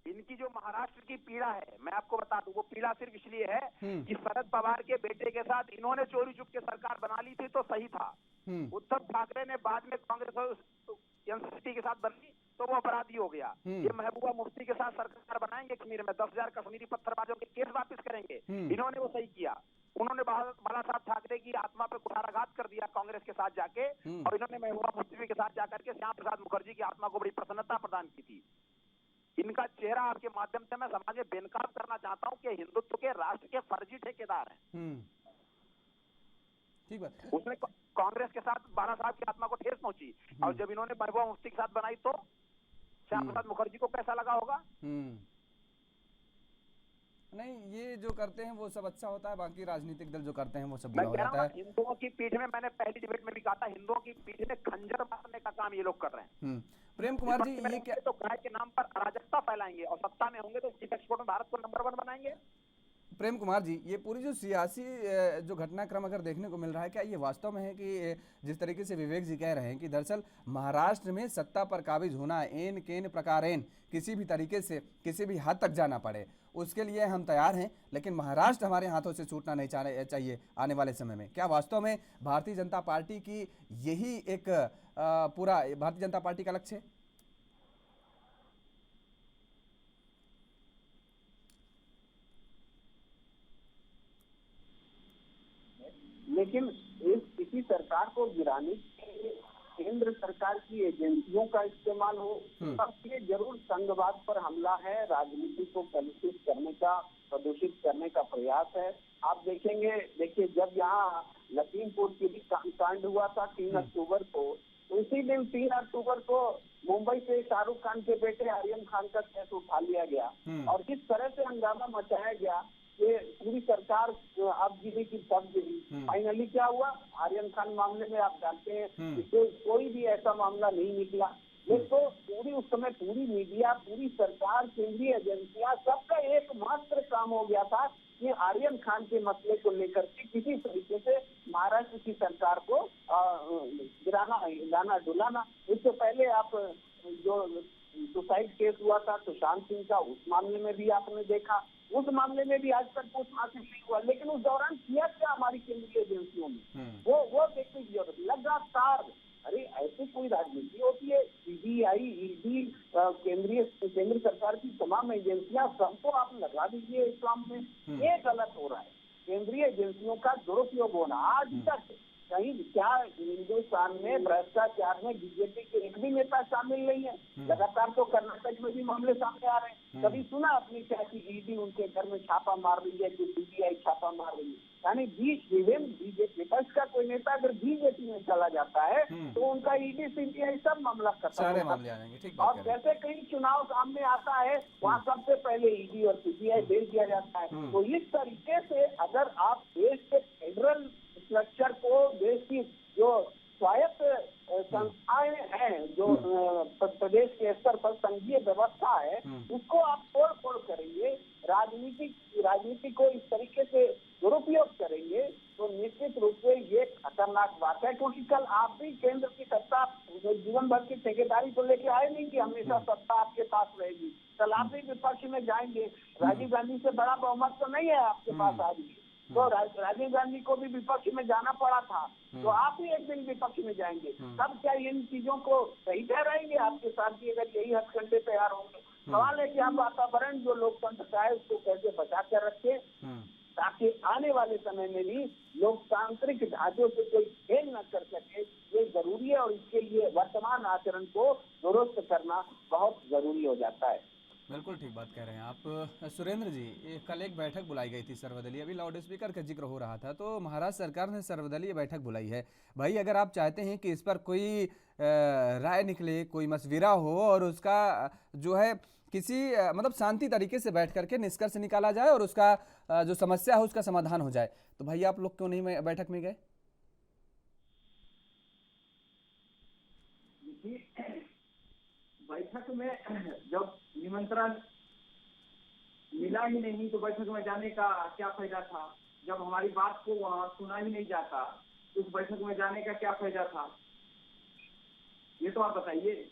इनकी जो महाराष्ट्र की पीड़ा है, मैं आपको बता दूं, वो पीड़ा सिर्फ इसलिए है कि शरद पवार के बेटे के साथ इन्होंने चोरी चुप के सरकार बना ली थी तो सही था। उद्धव ठाकरे ने बाद में कांग्रेस और एनसीपी के साथ बनी तो वो अपराधी हो गया। ये महबूबा मुफ्ती के साथ सरकार बनाएंगे कश्मीर में, 10,000 कश्मीरी पत्थरबाजों के केस वापस करेंगे, इन्होंने वो सही किया। उन्होंने बाला साहब ठाकरे की आत्मा पे कुठाराघात कर दिया कांग्रेस के साथ जाके, और इन्होंने महबूबा मुफ्ती के साथ जाकर के श्याम प्रसाद मुखर्जी की आत्मा को बड़ी प्रसन्नता प्रदान की थी। इनका चेहरा आपके माध्यम से मैं समाज में बेनकाब करना चाहता हूं कि हिंदुत्व के राष्ट्र के फर्जी ठेकेदार हैं। ठीक बात। उसने कांग्रेस के साथ बाला साहब की आत्मा को ठेस पहुंची, और जब इन्होंने महबूबा मुफ्ती के साथ बनाई तो श्याम प्रसाद मुखर्जी को कैसा लगा होगा? नहीं, ये जो करते हैं वो सब अच्छा होता है, बाकी राजनीतिक दल जो करते हैं वो सब बुरा हो जाता है। हिंदुओं की पीठ में, मैंने पहली डिबेट में भी कहा था, हिंदुओं की पीठ में खंजर मारने का काम ये लोग कर रहे हैं। प्रेम कुमार जी, ये क्या तो गाय के नाम पर अराजकता फैलाएंगे और सत्ता में होंगे तो बीफ एक्सपोर्ट में भारत को नंबर 1 बनाएंगे। प्रेम कुमार जी, ये पूरी जो सियासी जो घटनाक्रम अगर देखने को मिल रहा है, क्या ये वास्तव में है कि जिस तरीके से विवेक जी कह रहे हैं कि दरअसल महाराष्ट्र में सत्ता पर काबिज होना, एन केन प्रकारेन किसी भी तरीके से किसी भी हद तक जाना पड़े, उसके लिए हम तैयार हैं, लेकिन महाराष्ट्र हमारे हाथों से छूटना नहीं चाहिए आने वाले समय में? क्या वास्तव में भारतीय जनता पार्टी की यही एक पूरा भारतीय जनता पार्टी का लक्ष्य है? लेकिन इसी सरकार को गिराने के लिए केंद्र सरकार की एजेंसियों का इस्तेमाल हो, तब ये जरूर संघवाद पर हमला है, राजनीति को कलुषित करने का, प्रदूषित करने का प्रयास है। आप देखेंगे, देखिए जब यहाँ लखीमपुर खीरी कांड हुआ था 3 अक्टूबर को, तो उसी दिन 3 अक्टूबर को मुंबई से शाहरुख खान के बेटे आर्यन खान का केस उठा लिया गया और जिस तरह से हंगामा मचाया गया कि पूरी सरकार अब गिरी की तब गिरी। फाइनली क्या हुआ, आर्यन खान मामले में आप जानते हैं कि कोई भी ऐसा मामला नहीं निकला। तो पूरी उस समय पूरी मीडिया, पूरी सरकार, केंद्रीय एजेंसियां, सबका एकमात्र काम हो गया था कि आर्यन खान के मसले को लेकर के किसी तरीके से महाराष्ट्र की सरकार को गिराना, हिलाना, डुलाना। इससे पहले आप जो सुसाइड केस हुआ था सुशांत सिंह का, उस मामले में भी आपने देखा, उस मामले में भी आज तक कुछ हासिल नहीं हुआ। लेकिन उस दौरान किया क्या हमारी केंद्रीय एजेंसियों ने, वो देखने की जरूरत। लगातार, अरे ऐसी कोई राजनीति होती है? सीबीआई, ईडी, केंद्र सरकार की तमाम एजेंसियां, सबको आप लगा दीजिए इस काम में। ये गलत हो रहा है। केंद्रीय एजेंसियों का दुरुपयोग होना आज तक कहीं क्या हिंदुस्तान में भ्रष्टाचार में बीजेपी के एक भी नेता शामिल नहीं है। लगातार तो कर्नाटक में भी मामले सामने आ रहे हैं। कभी सुना अपनी क्या कि ईडी उनके घर में छापा मार रही है, कि सीबीआई छापा मार रही है? यानी बीजेपी विपक्ष का कोई नेता अगर बीजेपी में चला जाता है तो उनका ईडी, सीबीआई सब मामला खत्म होता है। और जैसे कहीं चुनाव सामने आता है, वहाँ सबसे पहले ईडी और सीबीआई भेज दिया जाता है। तो इस तरीके से अगर आप देश के फेडरल स्ट्रक्चर को, देश की जो स्वायत्त संस्थाएं हैं, जो प्रदेश के स्तर पर संघीय व्यवस्था है, उसको आप तोड़ फोड़ करेंगे, राजनीति को इस तरीके से दुरुपयोग करेंगे, तो निश्चित रूप से ये खतरनाक बात है। क्योंकि कल आप भी केंद्र की सत्ता जीवन भर की ठेकेदारी को लेके आए नहीं कि हमेशा सत्ता आपके पास रहेगी। कल आप भी विपक्ष में जाएंगे। राजीव गांधी से बड़ा बहुमत तो नहीं है आपके पास आज भी, तो राजीव गांधी को भी विपक्ष में जाना पड़ा था, तो आप भी एक दिन विपक्ष में जाएंगे। तब क्या इन चीजों को सही ठहराएंगे आपके साथ की अगर यही हथकंडे तैयार होंगे? सवाल है कि हम वातावरण जो लोकतंत्र का है उसको कैसे बचा कर रखें, ताकि आने वाले समय में भी लोकतांत्रिक ढांचों से कोई खेल न कर सके। ये जरूरी है और इसके लिए वर्तमान आचरण को दुरुस्त करना बहुत जरूरी हो जाता है। बिल्कुल ठीक बात कह रहे हैं आप। सुरेंद्र जी, कल एक बैठक बुलाई गई थी सर्वदलीय, अभी लाउड स्पीकर का जिक्र हो रहा था, तो महाराष्ट्र सरकार ने सर्वदलीय बैठक बुलाई है। भाई अगर आप चाहते हैं कि इस पर कोई राय निकले, कोई मशविरा हो और उसका जो है किसी मतलब शांति तरीके से बैठ करके निष्कर्ष निकाला जाए और उसका जो समस्या है उसका समाधान हो जाए, तो भाई आप लोग क्यों नहीं बैठक में गए? बैठक में जब निमंत्रण मिला ही नहीं तो बैठक में जाने का क्या फायदा था? जब हमारी बात को वहाँ सुना ही नहीं जाता, उस बैठक में जाने का क्या फायदा था? ये तो आप बताइए।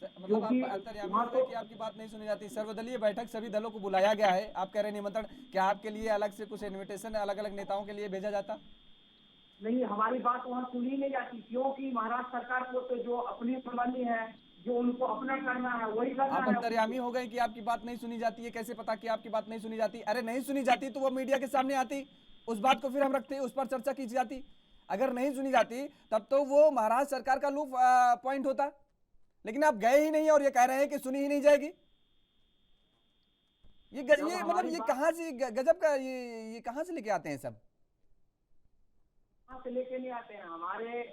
मतलब आप अंतर्यामी कि आपकी बात नहीं सुनी जाती। सर्वदलीय बैठक सभी दलों को बुलाया गया है, आप कह रहे हैं निमंत्रण, क्या आपके लिए अलग से कुछ इन्विटेशन अलग अलग नेताओं के लिए भेजा जाता? नहीं, हमारी बात वहाँ सुनी नहीं जाती, क्योंकि महाराष्ट्र सरकार को तो जो अपनी मनमानी है, जो उनको अपना करना है वही करना है। आप अंतर्यामी हो गए कि आपकी बात नहीं सुनी जाती है? कैसे पता कि आपकी बात नहीं सुनी जाती? अरे नहीं सुनी जाती तो वो मीडिया के सामने आती, उस बात को फिर हम रखते, उस पर चर्चा की जाती। अगर नहीं सुनी जाती तब तो वो महाराष्ट्र सरकार का लूप पॉइंट होता, लेकिन आप गए ही नहीं और ये कह रहे हैं कि सुनी ही नहीं जाएगी। ये मतलब ये कहाँ से गजब का ये कहाँ से लेके आते हैं सब? कहाँ से लेके नहीं आते हैं? हमारे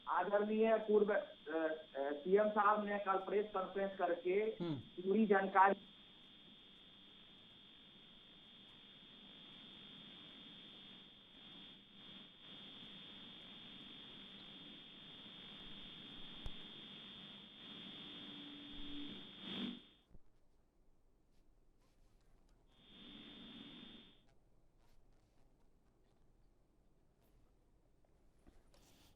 आदरणीय पूर्व सीएम साहब ने कल प्रेस कॉन्फ्रेंस करके पूरी जानकारी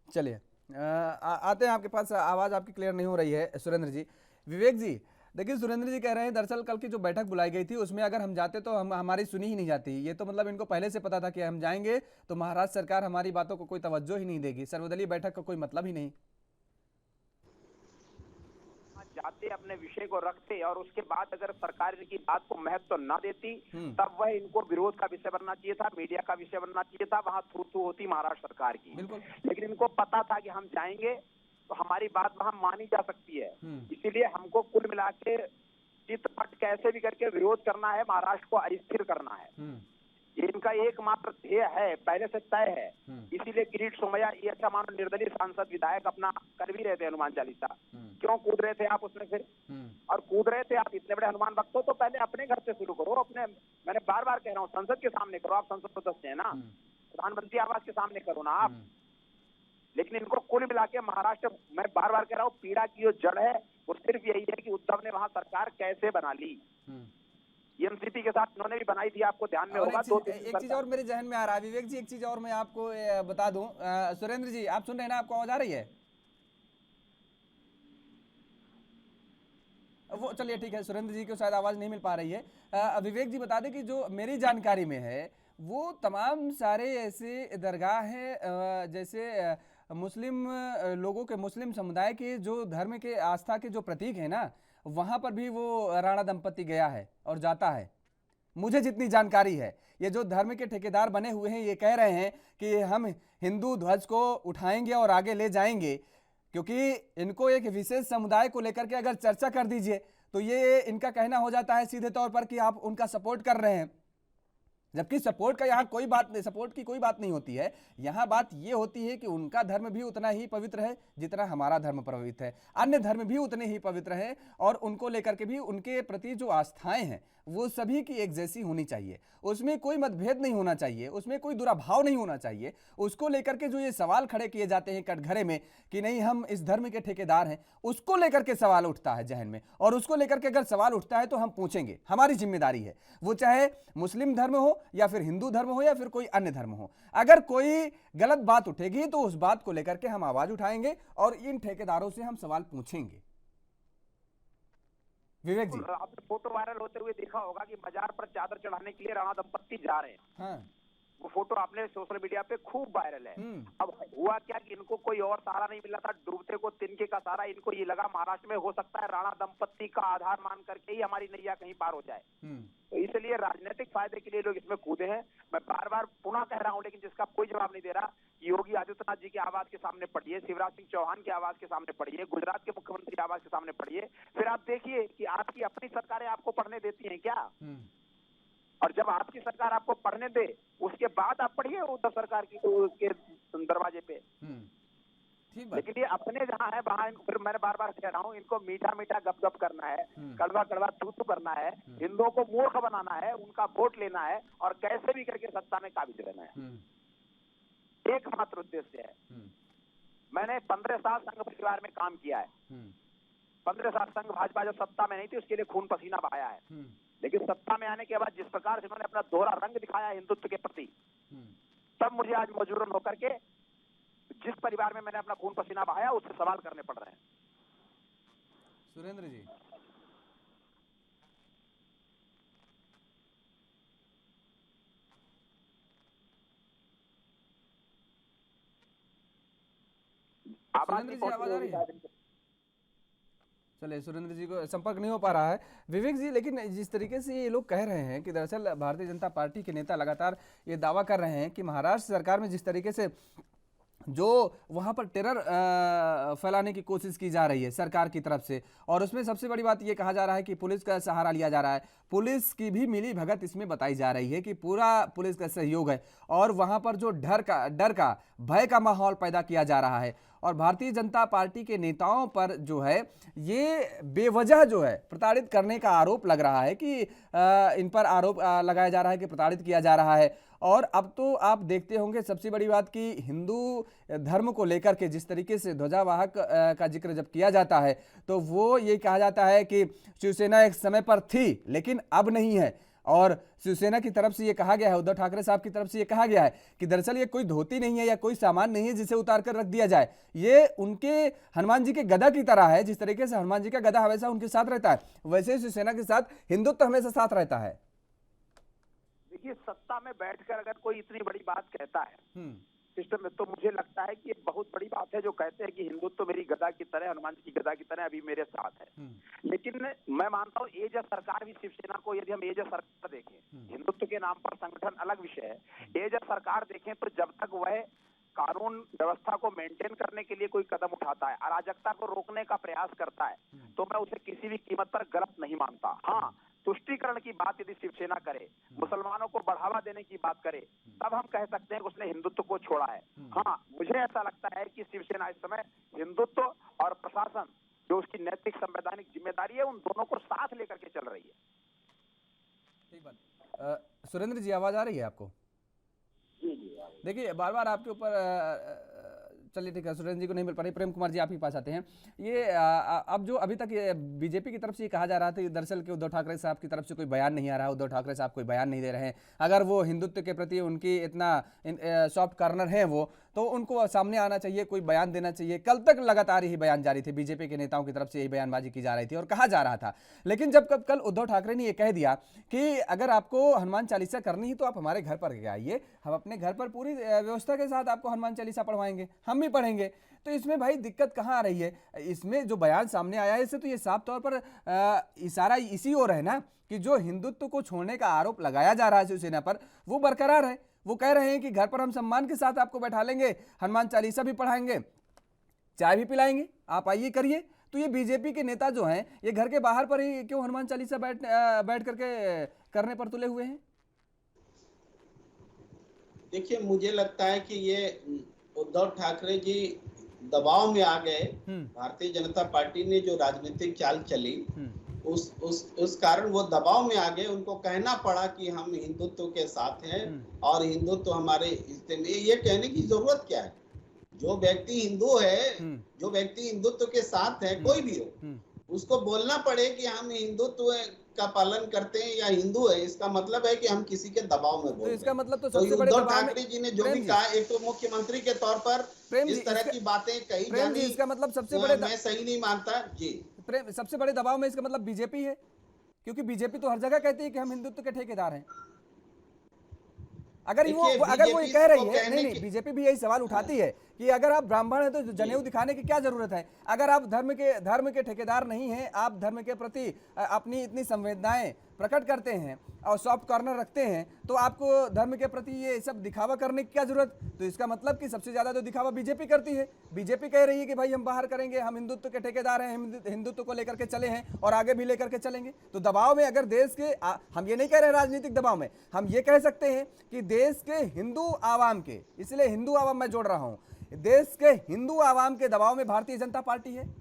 चलिए आते हैं आपके पास। आवाज़ आपकी क्लियर नहीं हो रही है सुरेंद्र जी। विवेक जी, देखिए सुरेंद्र जी कह रहे हैं दरअसल कल की जो बैठक बुलाई गई थी उसमें अगर हम जाते तो हमारी सुनी ही नहीं जाती। ये तो मतलब इनको पहले से पता था कि हम जाएंगे तो महाराष्ट्र सरकार हमारी बातों को कोई तवज्जो ही नहीं देगी, सर्वदलीय बैठक का कोई मतलब ही नहीं। उठाते, अपने विषय को रखते और उसके बाद अगर सरकार इनकी बात को महत्व न देती तब वह इनको विरोध का विषय बनना चाहिए था, मीडिया का विषय बनना चाहिए था, वहां थू थू होती महाराष्ट्र सरकार की। लेकिन इनको पता था कि हम जाएंगे तो हमारी बात वहां मानी जा सकती है, इसीलिए हमको कुल मिला के चितपट कैसे भी करके विरोध करना है, महाराष्ट्र को अस्थिर करना है। ये इनका एकमात्र ध्येय है, पहले से तय है। इसीलिए किरीट सोमैया ये अच्छा मानो निर्दलीय सांसद विधायक अपना कर भी रहे थे हनुमान चालीसा। क्यों कूद रहे थे आप उसमें फिर? और कूद रहे थे आप, इतने बड़े हनुमान भक्त हो तो पहले अपने घर से शुरू करो, अपने, मैंने बार बार कह रहा हूँ, संसद के सामने करो, आप संसद सदस्य है ना, प्रधानमंत्री आवास के सामने करो ना आप। लेकिन इनको कुल मिला के महाराष्ट्र, मैं बार बार कह रहा हूँ, पीड़ा की जो जड़ है वो सिर्फ यही है कि उद्धव ने वहां सरकार कैसे बना ली। एनसीपी के साथ उन्होंने भी बनाई थी, आपको ध्यान में होगा। एक चीज और मेरे जहन में आ रहा है विवेक जी, एक चीज और मैं आपको बता दूं। सुरेंद्र जी आप सुन रहे हैं ना, आपको आवाज आ रही है? वो चलिए ठीक है, सुरेंद्र जी को शायद आवाज नहीं मिल पा रही है। विवेक जी बता दें कि जो मेरी जानकारी में है वो तमाम सारे ऐसे दरगाह हैं जैसे मुस्लिम लोगों के, मुस्लिम समुदाय के जो धर्म के आस्था के जो प्रतीक है ना, वहां पर भी वो राणा दंपति गया है और जाता है। मुझे जितनी जानकारी है, ये जो धर्म के ठेकेदार बने हुए हैं ये कह रहे हैं कि हम हिंदू ध्वज को उठाएंगे और आगे ले जाएंगे, क्योंकि इनको एक विशेष समुदाय को लेकर के अगर चर्चा कर दीजिए तो ये इनका कहना हो जाता है सीधे तौर पर कि आप उनका सपोर्ट कर रहे हैं, जबकि सपोर्ट का यहाँ कोई बात नहीं, सपोर्ट की कोई बात नहीं होती है। यहाँ बात ये होती है कि उनका धर्म भी उतना ही पवित्र है जितना हमारा धर्म पवित्र है, अन्य धर्म भी उतने ही पवित्र हैं और उनको लेकर के भी उनके प्रति जो आस्थाएं हैं वो सभी की एक जैसी होनी चाहिए, उसमें कोई मतभेद नहीं होना चाहिए, उसमें कोई दुराभाव नहीं होना चाहिए। उसको लेकर के जो ये सवाल खड़े किए जाते हैं कटघरे में कि नहीं हम इस धर्म के ठेकेदार हैं, उसको लेकर के सवाल उठता है जहन में, और उसको लेकर के अगर सवाल उठता है तो हम पूछेंगे, हमारी जिम्मेदारी है, वो चाहे मुस्लिम धर्म हो या फिर हिंदू धर्म हो या फिर कोई अन्य धर्म हो। अगर कोई गलत बात उठेगी तो उस बात को लेकर के हम आवाज उठाएंगे और इन ठेकेदारों से हम सवाल पूछेंगे। विवेक जी, आपने फोटो वायरल होते हुए देखा होगा कि बाजार पर चादर चढ़ाने के लिए राणा दंपत्ति जा रहे हैं। हाँ। वो फोटो आपने सोशल मीडिया पे खूब वायरल है। अब हुआ क्या कि इनको कोई और सहारा नहीं मिला था, डूबते को तिनके का सहारा, इनको ये लगा महाराष्ट्र में हो सकता है राणा दंपत्ति का आधार मान करके ही हमारी नैया कहीं पार हो जाए, तो इसलिए राजनीतिक फायदे के लिए लोग इसमें कूदे हैं। मैं बार बार पुनः कह रहा हूं, लेकिन जिसका कोई जवाब नहीं दे रहा, योगी आदित्यनाथ जी के आवाज के सामने पढ़िए, शिवराज सिंह चौहान के आवाज के सामने पढ़िए, गुजरात के मुख्यमंत्री आवाज के सामने पढ़िए, फिर आप देखिए कि आपकी अपनी सरकारें आपको पढ़ने देती हैं क्या। और जब आपकी सरकार आपको पढ़ने दे उसके बाद आप पढ़िए उद्धव सरकार की के दरवाजे पे। लेकिन ये अपने जहाँ है वहां, फिर मैंने बार बार कह रहा हूँ, इनको मीठा मीठा गप गप करना है, कड़वा कड़वा थू थू करना है, हिंदुओं को मूर्ख बनाना है, उनका वोट लेना है और कैसे भी करके सत्ता में काबिज रहना है, एकमात्र उद्देश्य है। मैंने 15 साल संघ परिवार में काम किया है, 15 साल संघ भाजपा जब सत्ता में नहीं थी उसके लिए खून पसीना बहाया है, लेकिन सत्ता में आने के बाद जिस प्रकार से उन्होंने अपना दोहरा रंग दिखाया हिंदुत्व के प्रति, तब मुझे आज मजबूरन होकर के जिस परिवार में मैंने अपना खून पसीना बहाया उससे सवाल करने पड़ रहे हैं। सुरेंद्र जी, सुरेंद्र जी आवाज आ रही है? चलिए, सुरेंद्र जी को संपर्क नहीं हो पा रहा है। विवेक जी, लेकिन जिस तरीके से ये लोग कह रहे हैं कि दरअसल भारतीय जनता पार्टी के नेता लगातार ये दावा कर रहे हैं कि महाराष्ट्र सरकार में जिस तरीके से जो वहाँ पर टेरर फैलाने की कोशिश की जा रही है सरकार की तरफ से, और उसमें सबसे बड़ी बात ये कहा जा रहा है कि पुलिस का सहारा लिया जा रहा है, पुलिस की भी मिली भगत इसमें बताई जा रही है कि पूरा पुलिस का सहयोग है, और वहाँ पर जो डर का भय का माहौल पैदा किया जा रहा है, और भारतीय जनता पार्टी के नेताओं पर जो है ये बेवजह जो है प्रताड़ित करने का आरोप लग रहा है कि इन पर आरोप लगाया जा रहा है कि प्रताड़ित किया जा रहा है। और अब तो आप देखते होंगे सबसे बड़ी बात कि हिंदू धर्म को लेकर के जिस तरीके से ध्वजावाहक का जिक्र जब किया जाता है तो वो ये कहा जाता है कि शिवसेना एक समय पर थी लेकिन अब नहीं है, और शिवसेना की तरफ से ये कहा गया है, उद्धव ठाकरे साहब की तरफ से ये कहा गया है कि दरअसल ये कोई धोती नहीं है या कोई सामान नहीं है जिसे उतार कर रख दिया जाए, ये उनके हनुमान जी के गदा की तरह है। जिस तरीके से हनुमान जी का गदा हमेशा उनके साथ रहता है, वैसे शिवसेना के साथ हिंदुत्व हमेशा साथ रहता है। देखिए, सत्ता में बैठकर अगर कोई इतनी बड़ी बात कहता है सिस्टम में, तो मुझे लगता है कि ये बहुत बड़ी बात है जो कहते हैं कि हिंदुत्व तो मेरी गदा की तरह, हनुमान जी की गदा की तरह अभी मेरे साथ है। लेकिन मैं मानता हूँ एज सरकार भी शिवसेना को, यदि हम एज सरकार देखें, हिंदुत्व के नाम पर संगठन अलग विषय है, एज सरकार देखें तो जब तक वह कानून व्यवस्था को मेंटेन करने के लिए कोई कदम उठाता है, अराजकता को रोकने का प्रयास करता है, तो मैं उसे किसी भी कीमत पर गलत नहीं मानता। हाँ, तुष्टीकरण की बात यदि शिवसेना करे, मुसलमानों को बढ़ावा देने की बात करे, तब हम कह सकते हैं कि उसने हिंदुत्व को छोड़ा है। हाँ, मुझे ऐसा लगता है कि शिवसेना इस समय हिंदुत्व और प्रशासन, जो उसकी नैतिक संवैधानिक जिम्मेदारी है, उन दोनों को साथ लेकर के चल रही है। ठीक बात। सुरेंद्र जी, आवाज आ रही है आपको? देखिए, बार बार आपके ऊपर चलिए ठीक है, सुरेंद्र जी को नहीं मिल पा रही, प्रेम कुमार जी आप ही पास आते हैं। ये अब जो अभी तक बीजेपी की तरफ से ये कहा जा रहा था, दरअसल कि उद्धव ठाकरे साहब की तरफ से कोई बयान नहीं आ रहा, उद्धव ठाकरे साहब कोई बयान नहीं दे रहे हैं। अगर वो हिंदुत्व के प्रति उनकी इतना सॉफ्ट कॉर्नर है वो, तो उनको सामने आना चाहिए, कोई बयान देना चाहिए। कल तक लगातार यही बयान जारी थे, बीजेपी के नेताओं की तरफ से यही बयानबाजी की जा रही थी और कहा जा रहा था। लेकिन जब कल उद्धव ठाकरे ने ये कह दिया कि अगर आपको हनुमान चालीसा करनी है तो आप हमारे घर पर आइए, हम अपने घर पर पूरी व्यवस्था के साथ आपको हनुमान चालीसा पढ़वाएंगे, हम भी पढ़ेंगे, तो इसमें भाई दिक्कत कहाँ आ रही है? इसमें जो बयान सामने आया है, इससे तो ये साफ तौर पर इशारा इसी ओर है ना कि जो हिंदुत्व को छोड़ने का आरोप लगाया जा रहा है शिवसेना पर, वो बरकरार है। वो कह रहे हैं कि घर पर हम सम्मान के साथ आपको बैठा लेंगे, हनुमान चालीसा भी पढ़ाएंगे, चाय भी पिलाएंगे, आप आइए करिए। तो ये बीजेपी के नेता जो हैं, ये घर के बाहर पर ही क्यों हनुमान चालीसा बैठ करके करने पर तुले हुए हैं? देखिए, मुझे लगता है कि ये उद्धव ठाकरे जी दबाव में आ गए। भारतीय जनता पार्टी ने जो राजनीतिक चाल चली, उस कारण वो दबाव में आ गए। उनको कहना पड़ा कि हम हिंदुत्व के साथ हैं और हिंदुत्व हमारे हिस्से में। ये कहने की जरूरत क्या है? जो व्यक्ति हिंदू है, जो व्यक्ति हिंदुत्व के साथ है, कोई भी हो, उसको बोलना पड़े कि हम हिंदुत्व का पालन करते हैं या हिंदू है, इसका मतलब है कि हम किसी के दबाव में बोल रहे हैं। इसका मतलब तो सबसे बड़े उद्धव ठाकरे जी ने जो भी कहा, एक तो मुख्यमंत्री के तौर पर इस तरह की बातें कही जानी, इसका मतलब सबसे बड़े मैं सही नहीं मानता जी। प्रेम, सबसे बड़े दबाव में इसका मतलब बीजेपी है, क्योंकि बीजेपी तो हर जगह कहती है कि हम हिंदुत्व के ठेकेदार हैं। अगर वो ये कह रही है, नहीं, बीजेपी भी यही सवाल उठाती है कि अगर आप ब्राह्मण हैं तो जनेऊ दिखाने की क्या जरूरत है? अगर आप धर्म के ठेकेदार नहीं हैं, आप धर्म के प्रति अपनी इतनी संवेदनाएं प्रकट करते हैं और सॉफ्ट कॉर्नर रखते हैं, तो आपको धर्म के प्रति ये सब दिखावा करने की क्या जरूरत? तो इसका मतलब कि सबसे ज्यादा तो दिखावा बीजेपी करती है। बीजेपी कह रही है कि भाई हम बाहर करेंगे, हम हिंदुत्व के ठेकेदार हैं, हिंदुत्व को लेकर के चले हैं और आगे भी लेकर के चलेंगे। तो दबाव में अगर देश के हम ये नहीं कह रहे राजनीतिक दबाव में, हम ये कह सकते हैं कि देश के हिंदू आवाम के, इसलिए हिंदू आवाम मैं जोड़ रहा हूं, देश के हिंदू आवाम के दबाव में भारतीय जनता पार्टी है।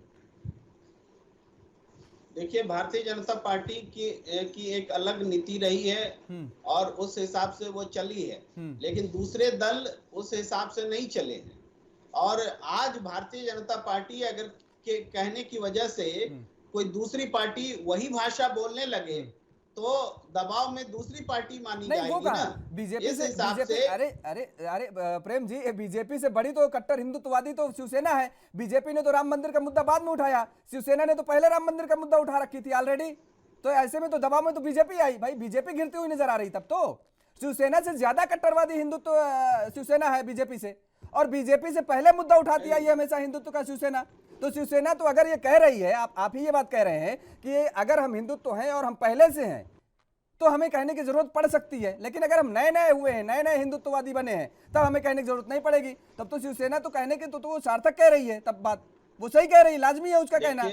देखिए, भारतीय जनता पार्टी की एक अलग नीति रही है और उस हिसाब से वो चली है, लेकिन दूसरे दल उस हिसाब से नहीं चले हैं। और आज भारतीय जनता पार्टी अगर के कहने की वजह से कोई दूसरी पार्टी वही भाषा बोलने लगे, तो दबाव में दूसरी पार्टी मानी जाएगी ना। बीजेपी से अरे प्रेम जी, बीजेपी से बड़ी तो कट्टर हिंदुत्ववादी तो शिवसेना है। बीजेपी ने तो राम मंदिर का मुद्दा बाद में उठाया, शिवसेना ने तो पहले राम मंदिर का मुद्दा उठा रखी थी ऑलरेडी। तो ऐसे में तो दबाव में तो बीजेपी आई भाई, बीजेपी गिरती हुई नजर आ रही। तब तो शिवसेना से ज्यादा कट्टरवादी हिंदुत्व शिवसेना है बीजेपी से, और बीजेपी से पहले मुद्दा उठाती आई है हमेशा हिंदुत्व का शिवसेना। तो शिवसेना तो अगर ये कह रही है, आप ही ये बात कह रहे हैं कि अगर हम हिंदुत्व हैं और हम पहले से हैं तो हमें कहने की जरूरत पड़ सकती है, लेकिन अगर हम नए नए हुए हैं, नए नए हिंदुत्ववादी बने हैं, तब हमें कहने की जरूरत नहीं पड़ेगी। तब तो शिवसेना तो कहने के तो वो सार्थक कह रही है, तब बात वो सही कह रही है, लाजमी है उसका कहना।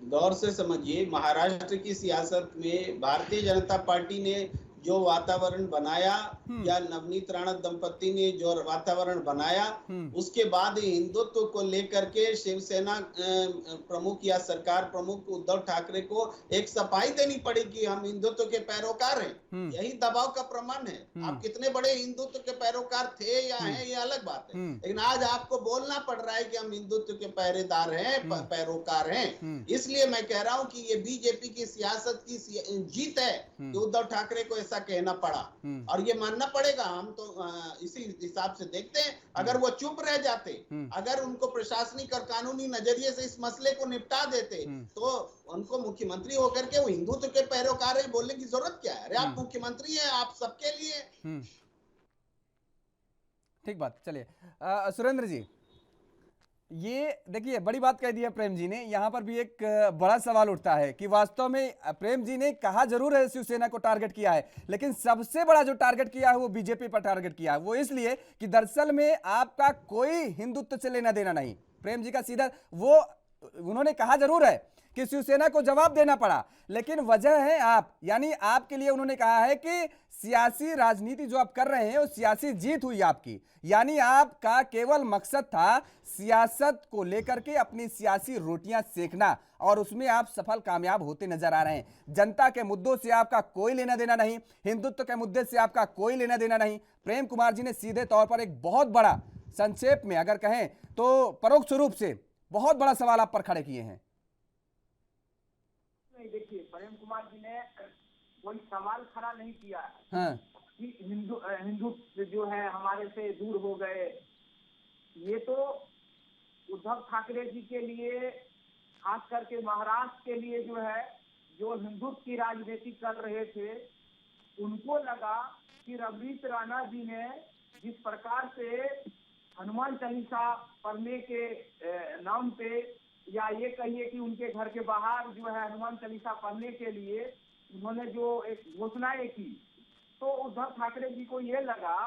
गौर से समझिए, महाराष्ट्र की सियासत में भारतीय जनता पार्टी ने जो वातावरण बनाया या नवनीत राणा दंपति ने जो वातावरण बनाया, उसके बाद हिंदुत्व को लेकर के शिवसेना प्रमुख या सरकार प्रमुख उद्धव ठाकरे को एक सफाई देनी पड़ी कि हम हिंदुत्व के पैरोकार हैं। यही दबाव का प्रमाण है। आप कितने बड़े हिंदुत्व के पैरोकार थे या हैं, ये अलग बात है, लेकिन आज आपको बोलना पड़ रहा है कि हम हिंदुत्व के पहरेदार हैं, पैरोकार हैं। इसलिए मैं कह रहा हूं कि ये बीजेपी की सियासत की जीत है कि उद्धव ठाकरे को कहना पड़ा, और ये मानना पड़ेगा। हम तो इसी हिसाब से देखते हैं। अगर वो चुप रह जाते, अगर उनको प्रशासनिक और कानूनी नजरिए से इस मसले को निपटा देते, तो उनको मुख्यमंत्री होकर के वो हिंदुत्व के पैरोकार है बोलने की जरूरत क्या है? अरे आप मुख्यमंत्री हैं, आप सबके लिए। ठीक बात। चलिए सुरेंद्र जी, ये देखिए बड़ी बात कह दी है प्रेम जी ने। यहाँ पर भी एक बड़ा सवाल उठता है कि वास्तव में प्रेम जी ने कहा जरूर है शिवसेना को टारगेट किया है, लेकिन सबसे बड़ा जो टारगेट किया है वो बीजेपी पर टारगेट किया है। वो इसलिए कि दरअसल में आपका कोई हिंदुत्व से लेना देना नहीं। प्रेम जी का सीधा वो उन्होंने कहा जरूर है कि शिवसेना को जवाब देना पड़ा, लेकिन वजह है आप, यानी आपके लिए उन्होंने कहा है कि सियासी राजनीति जो आप कर रहे हैं वो सियासी जीत हुई आपकी, यानी आपका केवल मकसद था सियासत को लेकर के अपनी सियासी रोटियां सेकना, और उसमें आप सफल कामयाब होते नजर आ रहे हैं। जनता के मुद्दों से आपका कोई लेना देना नहीं, हिंदुत्व के मुद्दे से आपका कोई लेना देना नहीं। प्रेम कुमार जी ने सीधे तौर पर एक बहुत बड़ा, संक्षेप में अगर कहें तो परोक्ष रूप से बहुत बड़ा सवाल आप पर खड़े किए हैं। देखिए, प्रेम कुमार जी ने कोई सवाल खड़ा नहीं किया है हाँ। कि हिंदू जो है हमारे से दूर हो गए। ये तो उद्धव ठाकरे जी के लिए, खास करके महाराष्ट्र के लिए जो है, जो हिंदुत्व की राजनीति कर रहे थे, उनको लगा कि रवीश राणा जी ने जिस प्रकार से हनुमान चालीसा पढ़ने के नाम पे, या ये कहिए कि उनके घर के बाहर जो है हनुमान चालीसा पढ़ने के लिए उन्होंने जो एक घोषणाएं की, तो उद्धव ठाकरे जी को ये लगा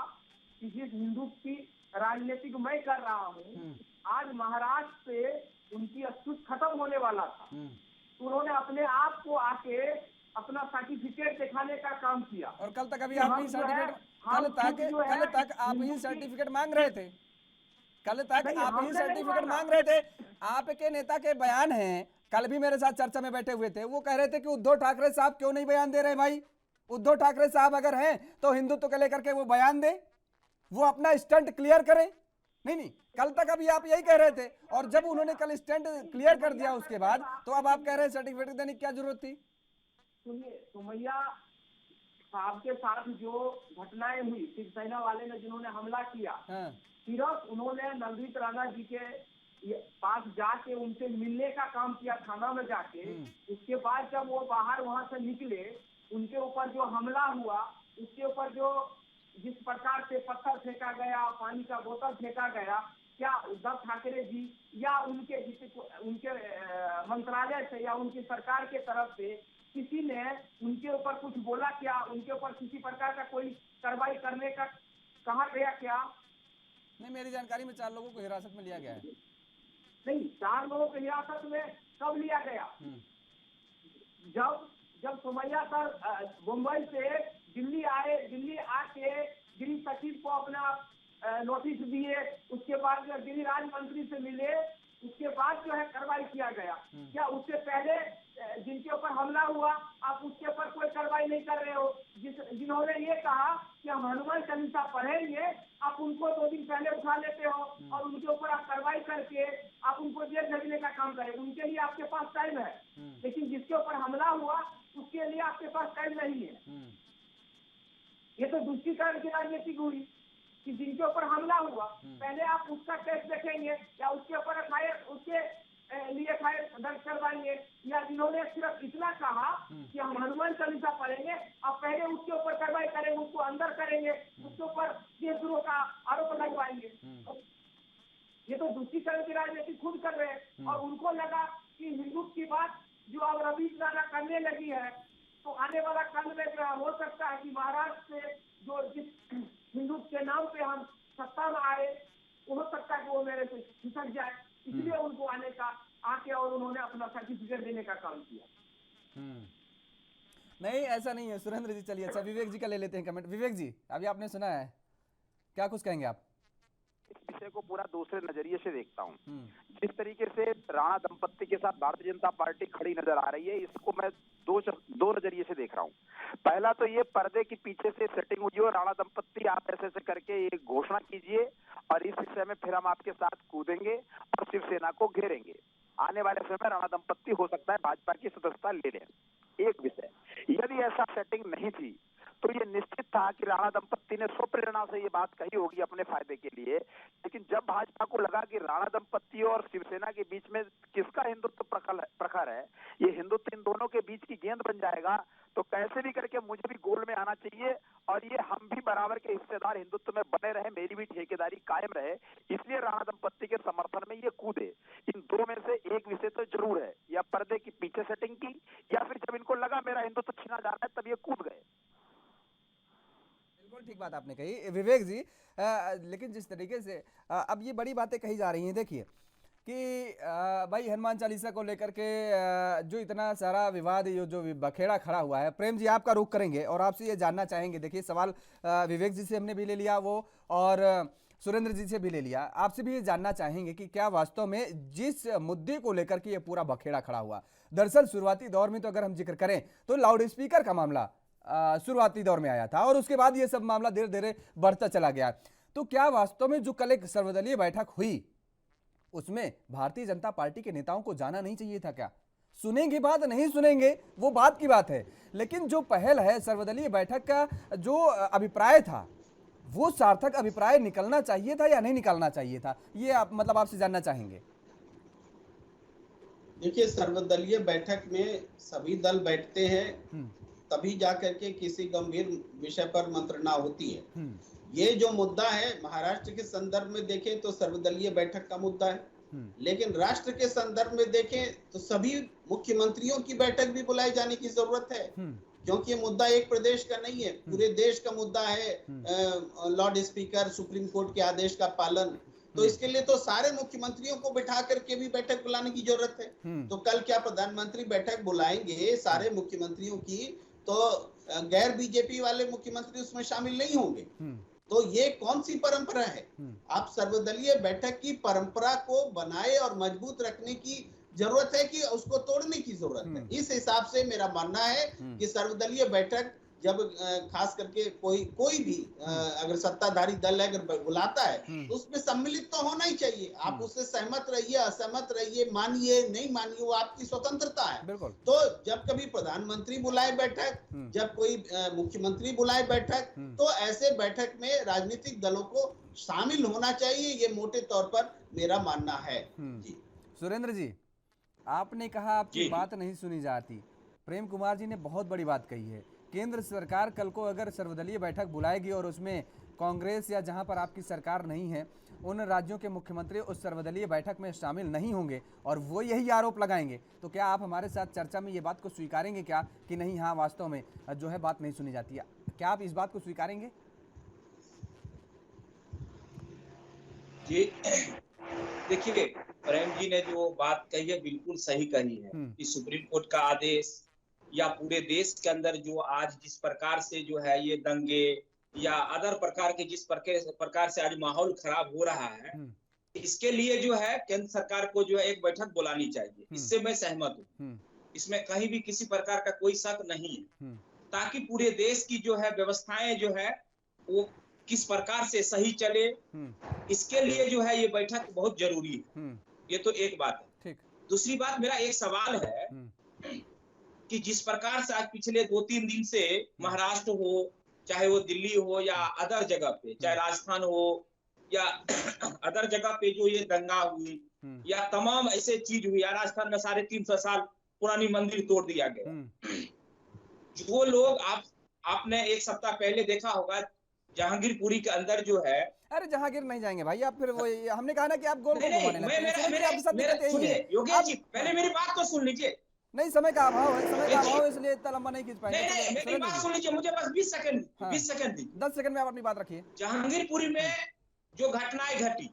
कि जिस हिंदू की राजनीति को मैं कर रहा हूँ, आज महाराष्ट्र से उनकी अस्तित्व खत्म होने वाला था, तो उन्होंने अपने आप को आके अपना सर्टिफिकेट दिखाने का काम किया। और कल तक अभी आप ही सर्टिफिकेट, कल तक आप ही सर्टिफिकेट मांग रहे थे, कल तक आप ही सर्टिफिकेट मांग रहे थे। आपके नेता के बयान हैं, कल भी मेरे साथ चर्चा में बैठे हुए थे, वो कह रहे थे कि उद्धव ठाकरे साहब क्यों नहीं बयान दे रहे भाई। उद्धव ठाकरे साहब अगर हैं तो हिंदुत्व को लेकर के वो बयान दे, वो अपना स्टंट क्लियर करें। नहीं, कल तक अभी आप यही कह रहे थे, और जब उन्होंने कल स्टंट क्लियर कर दिया उसके बाद तो अब आप कह रहे हैं सर्टिफिकेट देने की क्या जरूरत थी। सुनिए, सुमैया साहब के साथ जो घटनाएं हुई, शिवसेना वाले ने जिन्होंने हमला किया, सिर्फ उन्होंने नवनीत राणा जी के पास जाके उनसे मिलने का काम किया, थाना में जाके। उसके बाद जब वो बाहर वहां से निकले, उनके ऊपर जो हमला हुआ, उसके ऊपर जो जिस प्रकार से पत्थर फेंका गया, पानी का बोतल फेंका गया, क्या उद्धव ठाकरे जी या उनके मंत्रालय से या उनकी सरकार के तरफ से किसी ने उनके ऊपर कुछ बोला क्या? उनके ऊपर किसी प्रकार का कोई कार्रवाई करने का कहा गया क्या? नहीं, मेरी जानकारी में 4 लोगों को हिरासत में लिया गया है। नहीं, 4 लोगों को हिरासत में कब लिया गया? जब सुमैया सर मुंबई से दिल्ली आए, दिल्ली आके गृह सचिव को अपना नोटिस दिए, उसके बाद जो गृह राज्य मंत्री से मिले, उसके बाद जो है कार्रवाई किया गया। क्या उससे पहले जिनके ऊपर हमला हुआ, आप उसके ऊपर कोई कार्रवाई नहीं कर रहे हो? जिन्होंने ये कहा कि हम हनुमान चालीसा पढ़ेंगे, आप उनको 2 दिन पहले उठा लेते हो और उनके ऊपर आप कार्रवाई करके आप उनको जेल भेजने का काम करें। उनके लिए आपके पास टाइम है, लेकिन जिसके ऊपर हमला हुआ उसके लिए आपके पास टाइम नहीं है। ये तो दूसरीकरण की राजनीति हुई कि जिनके ऊपर हमला हुआ पहले आप उसका केस देखेंगे, या उसके ऊपर उसके लिए एफआईआर दर्ज करवाएंगे, या जिन्होंने सिर्फ इतना कहा कि हम हनुमान चालीसा पढ़ेंगे, आप पहले उसके ऊपर कार्रवाई करेंगे, उसको अंदर करेंगे, उसके ऊपर देशद्रोह का आरोप लगवाएंगे। ये तो दूसरीकरण की राजनीति खुद कर रहे हैं। और उनको लगा कि हिंदू की बात जो अब रवीश राणा करने लगी है, तो आने वाला काल में हो सकता है कि महाराष्ट्र से जो जिस हिंदू के नाम पे हम सत्ता में आए, हो सकता है कि वो मेरे से खिसक जाए, इसलिए उनको आने का आके और उन्होंने अपना सर्टिफिकेट देने का काम किया। नहीं, ऐसा नहीं है सुरेंद्र जी। चलिए, अच्छा विवेक जी का ले लेते हैं कमेंट। विवेक जी, अभी आपने सुना है, क्या कुछ कहेंगे आप? इस विषय को पूरा दूसरे नजरिए से देखता हूँ। जिस तरीके से राणा दंपत्ति के साथ भारतीय जनता पार्टी खड़ी नजर आ रही है, इसको मैं दो नजरिए से देख रहा हूँ। पहला तो ये पर्दे के पीछे से सेटिंग हुई हो, राणा दंपत्ति आप ऐसे करके एक घोषणा कीजिए और इस विषय में फिर हम आपके साथ कूदेंगे और शिवसेना को घेरेंगे। आने वाले समय में राणा दंपत्ति हो सकता है भाजपा की सदस्यता ले लें। एक विषय, यदि ऐसा सेटिंग नहीं थी तो ये निश्चित था कि राणा दंपत्ति ने स्वप्रेरणा से ये बात कही होगी अपने फायदे के लिए। लेकिन जब भाजपा को लगा कि राणा दंपत्ति और शिवसेना के बीच में किसका हिंदुत्व प्रखर है, ये हिंदुत्व इन दोनों के बीच की गेंद बन जाएगा, तो कैसे भी करके मुझे भी गोल में आना चाहिए और ये हम भी बराबर के हिस्सेदार हिंदुत्व में बने रहे, मेरी भी ठेकेदारी कायम रहे, इसलिए राणा दंपत्ति के समर्थन में ये कूदे। इन दो में से एक विषय तो जरूर है, या पर्दे की पीछे सेटिंग की, या फिर जब इनको लगा मेरा हिंदुत्व छीना जा रहा है तब ये कूद गए। बिल्कुल ठीक बात आपने कही विवेक जी। लेकिन जिस तरीके से अब ये बड़ी बातें कही जा रही हैं, देखिए कि भाई हनुमान चालीसा को लेकर के जो इतना सारा विवाद, ये जो बखेड़ा खड़ा हुआ है, प्रेम जी आपका रुख करेंगे और आपसे ये जानना चाहेंगे। देखिए सवाल विवेक जी से हमने भी ले लिया वो, और सुरेंद्र जी से भी ले लिया, आपसे भी ये जानना चाहेंगे कि क्या वास्तव में जिस मुद्दे को लेकर के ये पूरा बखेड़ा खड़ा हुआ, दरअसल शुरुआती दौर में तो अगर हम जिक्र करें तो लाउड स्पीकर का मामला शुरुआती दौर में आया था और उसके बाद ये सब मामला धीरे धीरे बढ़ता चला गया। तो क्या वास्तव में जो कल एक सर्वदलीय बैठक हुई उसमें भारतीय जनता पार्टी के नेताओं को जाना नहीं चाहिए था क्या? सुनेंगे बात, नहीं सुनेंगे वो बात की बात है, लेकिन जो पहल है सर्वदलीय बैठक का, जो अभिप्राय था वो सार्थक अभिप्राय निकलना चाहिए था या नहीं निकलना चाहिए था, ये आप मतलब आपसे जानना चाहेंगे। देखिए, सर्वदलीय बैठक में सभी दल बैठते हैं तभी जाकर के किसी गंभीर विषय पर मंत्रणा होती है। ये जो मुद्दा है महाराष्ट्र के संदर्भ में देखें तो सर्वदलीय बैठक का मुद्दा है, लेकिन राष्ट्र के संदर्भ में देखें तो सभी मुख्यमंत्रियों की बैठक भी बुलाई जाने की जरूरत है, क्योंकि ये मुद्दा एक प्रदेश का नहीं है, पूरे देश का मुद्दा है। लॉर्ड स्पीकर, सुप्रीम कोर्ट के आदेश का पालन, तो इसके लिए तो सारे मुख्यमंत्रियों को बिठा करके भी बैठक बुलाने की जरूरत है। तो कल क्या प्रधानमंत्री बैठक बुलाएंगे सारे मुख्यमंत्रियों की, तो गैर बीजेपी वाले मुख्यमंत्री उसमें शामिल नहीं होंगे? तो ये कौन सी परंपरा है? आप सर्वदलीय बैठक की परंपरा को बनाए और मजबूत रखने की जरूरत है कि उसको तोड़ने की जरूरत है? इस हिसाब से मेरा मानना है कि सर्वदलीय बैठक जब खास करके कोई भी अगर सत्ताधारी दल है अगर बुलाता है तो उसमें सम्मिलित तो होना ही चाहिए। आप उससे सहमत रहिए, असहमत रहिए, मानिए नहीं मानिए, वो आपकी स्वतंत्रता है। तो जब कभी प्रधानमंत्री बुलाए बैठक, जब कोई मुख्यमंत्री बुलाए बैठक, तो ऐसे बैठक में राजनीतिक दलों को शामिल होना चाहिए, ये मोटे तौर पर मेरा मानना है। जी सुरेंद्र जी, आपने कहा आपकी बात नहीं सुनी जाती, प्रेम कुमार जी ने बहुत बड़ी बात कही है। केंद्र सरकार कल को अगर सर्वदलीय बैठक बुलाएगी और उसमें कांग्रेस या जहां पर आपकी सरकार नहीं है उन राज्यों के मुख्यमंत्री उस सर्वदलीय बैठक में शामिल नहीं होंगे और वो यही आरोप लगाएंगे, तो क्या आप हमारे साथ चर्चा में ये बात को स्वीकारेंगे क्या कि नहीं, हाँ वास्तव में जो है बात नहीं सुनी जाती है? क्या आप इस बात को स्वीकारेंगे? जी देखिए, प्रेम जी ने जो बात कही है बिल्कुल सही कही है कि सुप्रीम कोर्ट का आदेश या पूरे देश के अंदर जो आज जिस प्रकार से जो है ये दंगे या अदर प्रकार के जिस प्रकार से आज माहौल खराब हो रहा है, इसके लिए जो है केंद्र सरकार को जो है एक बैठक बुलानी चाहिए। इससे मैं सहमत हूँ, इसमें कहीं भी किसी प्रकार का कोई शक नहीं है, ताकि पूरे देश की जो है व्यवस्थाएं जो है वो किस प्रकार से सही चले, इसके लिए जो है ये बैठक बहुत जरूरी है। ये तो एक बात है। दूसरी बात, मेरा एक सवाल है कि जिस प्रकार से आज पिछले 2-3 दिन से महाराष्ट्र हो, चाहे वो दिल्ली हो या अदर जगह पे, चाहे राजस्थान हो या अदर जगह पे जो ये दंगा हुई या तमाम ऐसे चीज हुई, या राजस्थान में 350 साल पुरानी मंदिर तोड़ दिया गया। जो लोग आपने एक सप्ताह पहले देखा होगा जहांगीरपुरी के अंदर जो है, अरे जहांगीर नहीं जाएंगे भाई आप, फिर वो हमने कहा ना कि आप गोल गोल घुमाने लगते हैं। योगेश जी पहले मेरी बात तो सुन लीजिए। नहीं, समय का अभाव है, समय का अभाव है, इसलिए इतना लंबा नहीं खींच पाएंगे। नहीं, मेरी बात सुन लीजिए, मुझे बस 20 सेकंड 20 सेकंड दी। 10 सेकंड में आप अपनी बात रखिए। जहांगीरपुरी में जो घटनाएं घटी,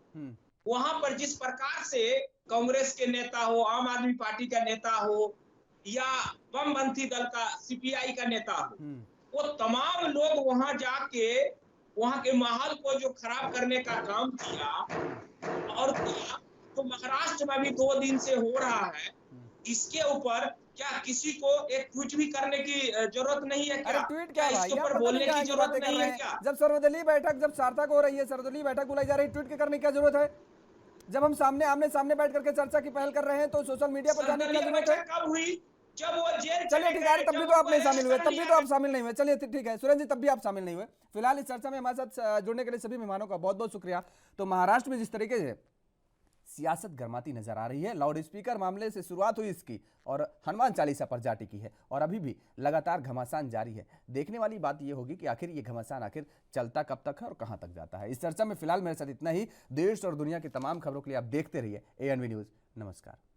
वहां पर जिस प्रकार से कांग्रेस के नेता हो, आम आदमी पार्टी का नेता हो या वामपंथी दल का सीपीआई का नेता हो, वो तमाम लोग वहां जाके वहां के माहौल को जो खराब करने का काम किया, और तो महाराष्ट्र में भी 2 दिन से हो रहा है, इसके ऊपर क्या किसी को एक ट्वीट भी करने की जरूरत नहीं है क्या? ट्वीट क्या इसके ऊपर बोलने की जरूरत नहीं है क्या? जब सर्वदलीय बैठक जब सार्थक हो रही है, सर्वदलीय बैठक बुलाई जा रही है, ट्वीट के करने की क्या जरूरत है? जब हम आमने सामने बैठ करके चर्चा की पहल कर रहे हैं तो सोशल मीडिया पर जाने की क्या जरूरत है? कब हुई? जब वो जेल चलिए ठीक है, तब भी तो आप नहीं शामिल हुए, तब भी तो आप शामिल नहीं हुए। चलिए ठीक है सुरेंद्र जी, तब भी आप शामिल नहीं हुए। फिलहाल इस चर्चा में हमारे साथ जुड़ने के लिए सभी मेहमानों का बहुत बहुत शुक्रिया। तो महाराष्ट्र में जिस तरीके से सियासत गरमाती नजर आ रही है। लाउड स्पीकर मामले से शुरुआत हुई इसकी और हनुमान चालीसा पर जा टिकी है और अभी भी लगातार घमासान जारी है। देखने वाली बात यह होगी कि आखिर ये घमासान आखिर चलता कब तक है और कहां तक जाता है। इस चर्चा में फिलहाल मेरे साथ इतना ही। देश और दुनिया की तमाम खबरों के लिए आप देखते रहिए ANV न्यूज़। नमस्कार।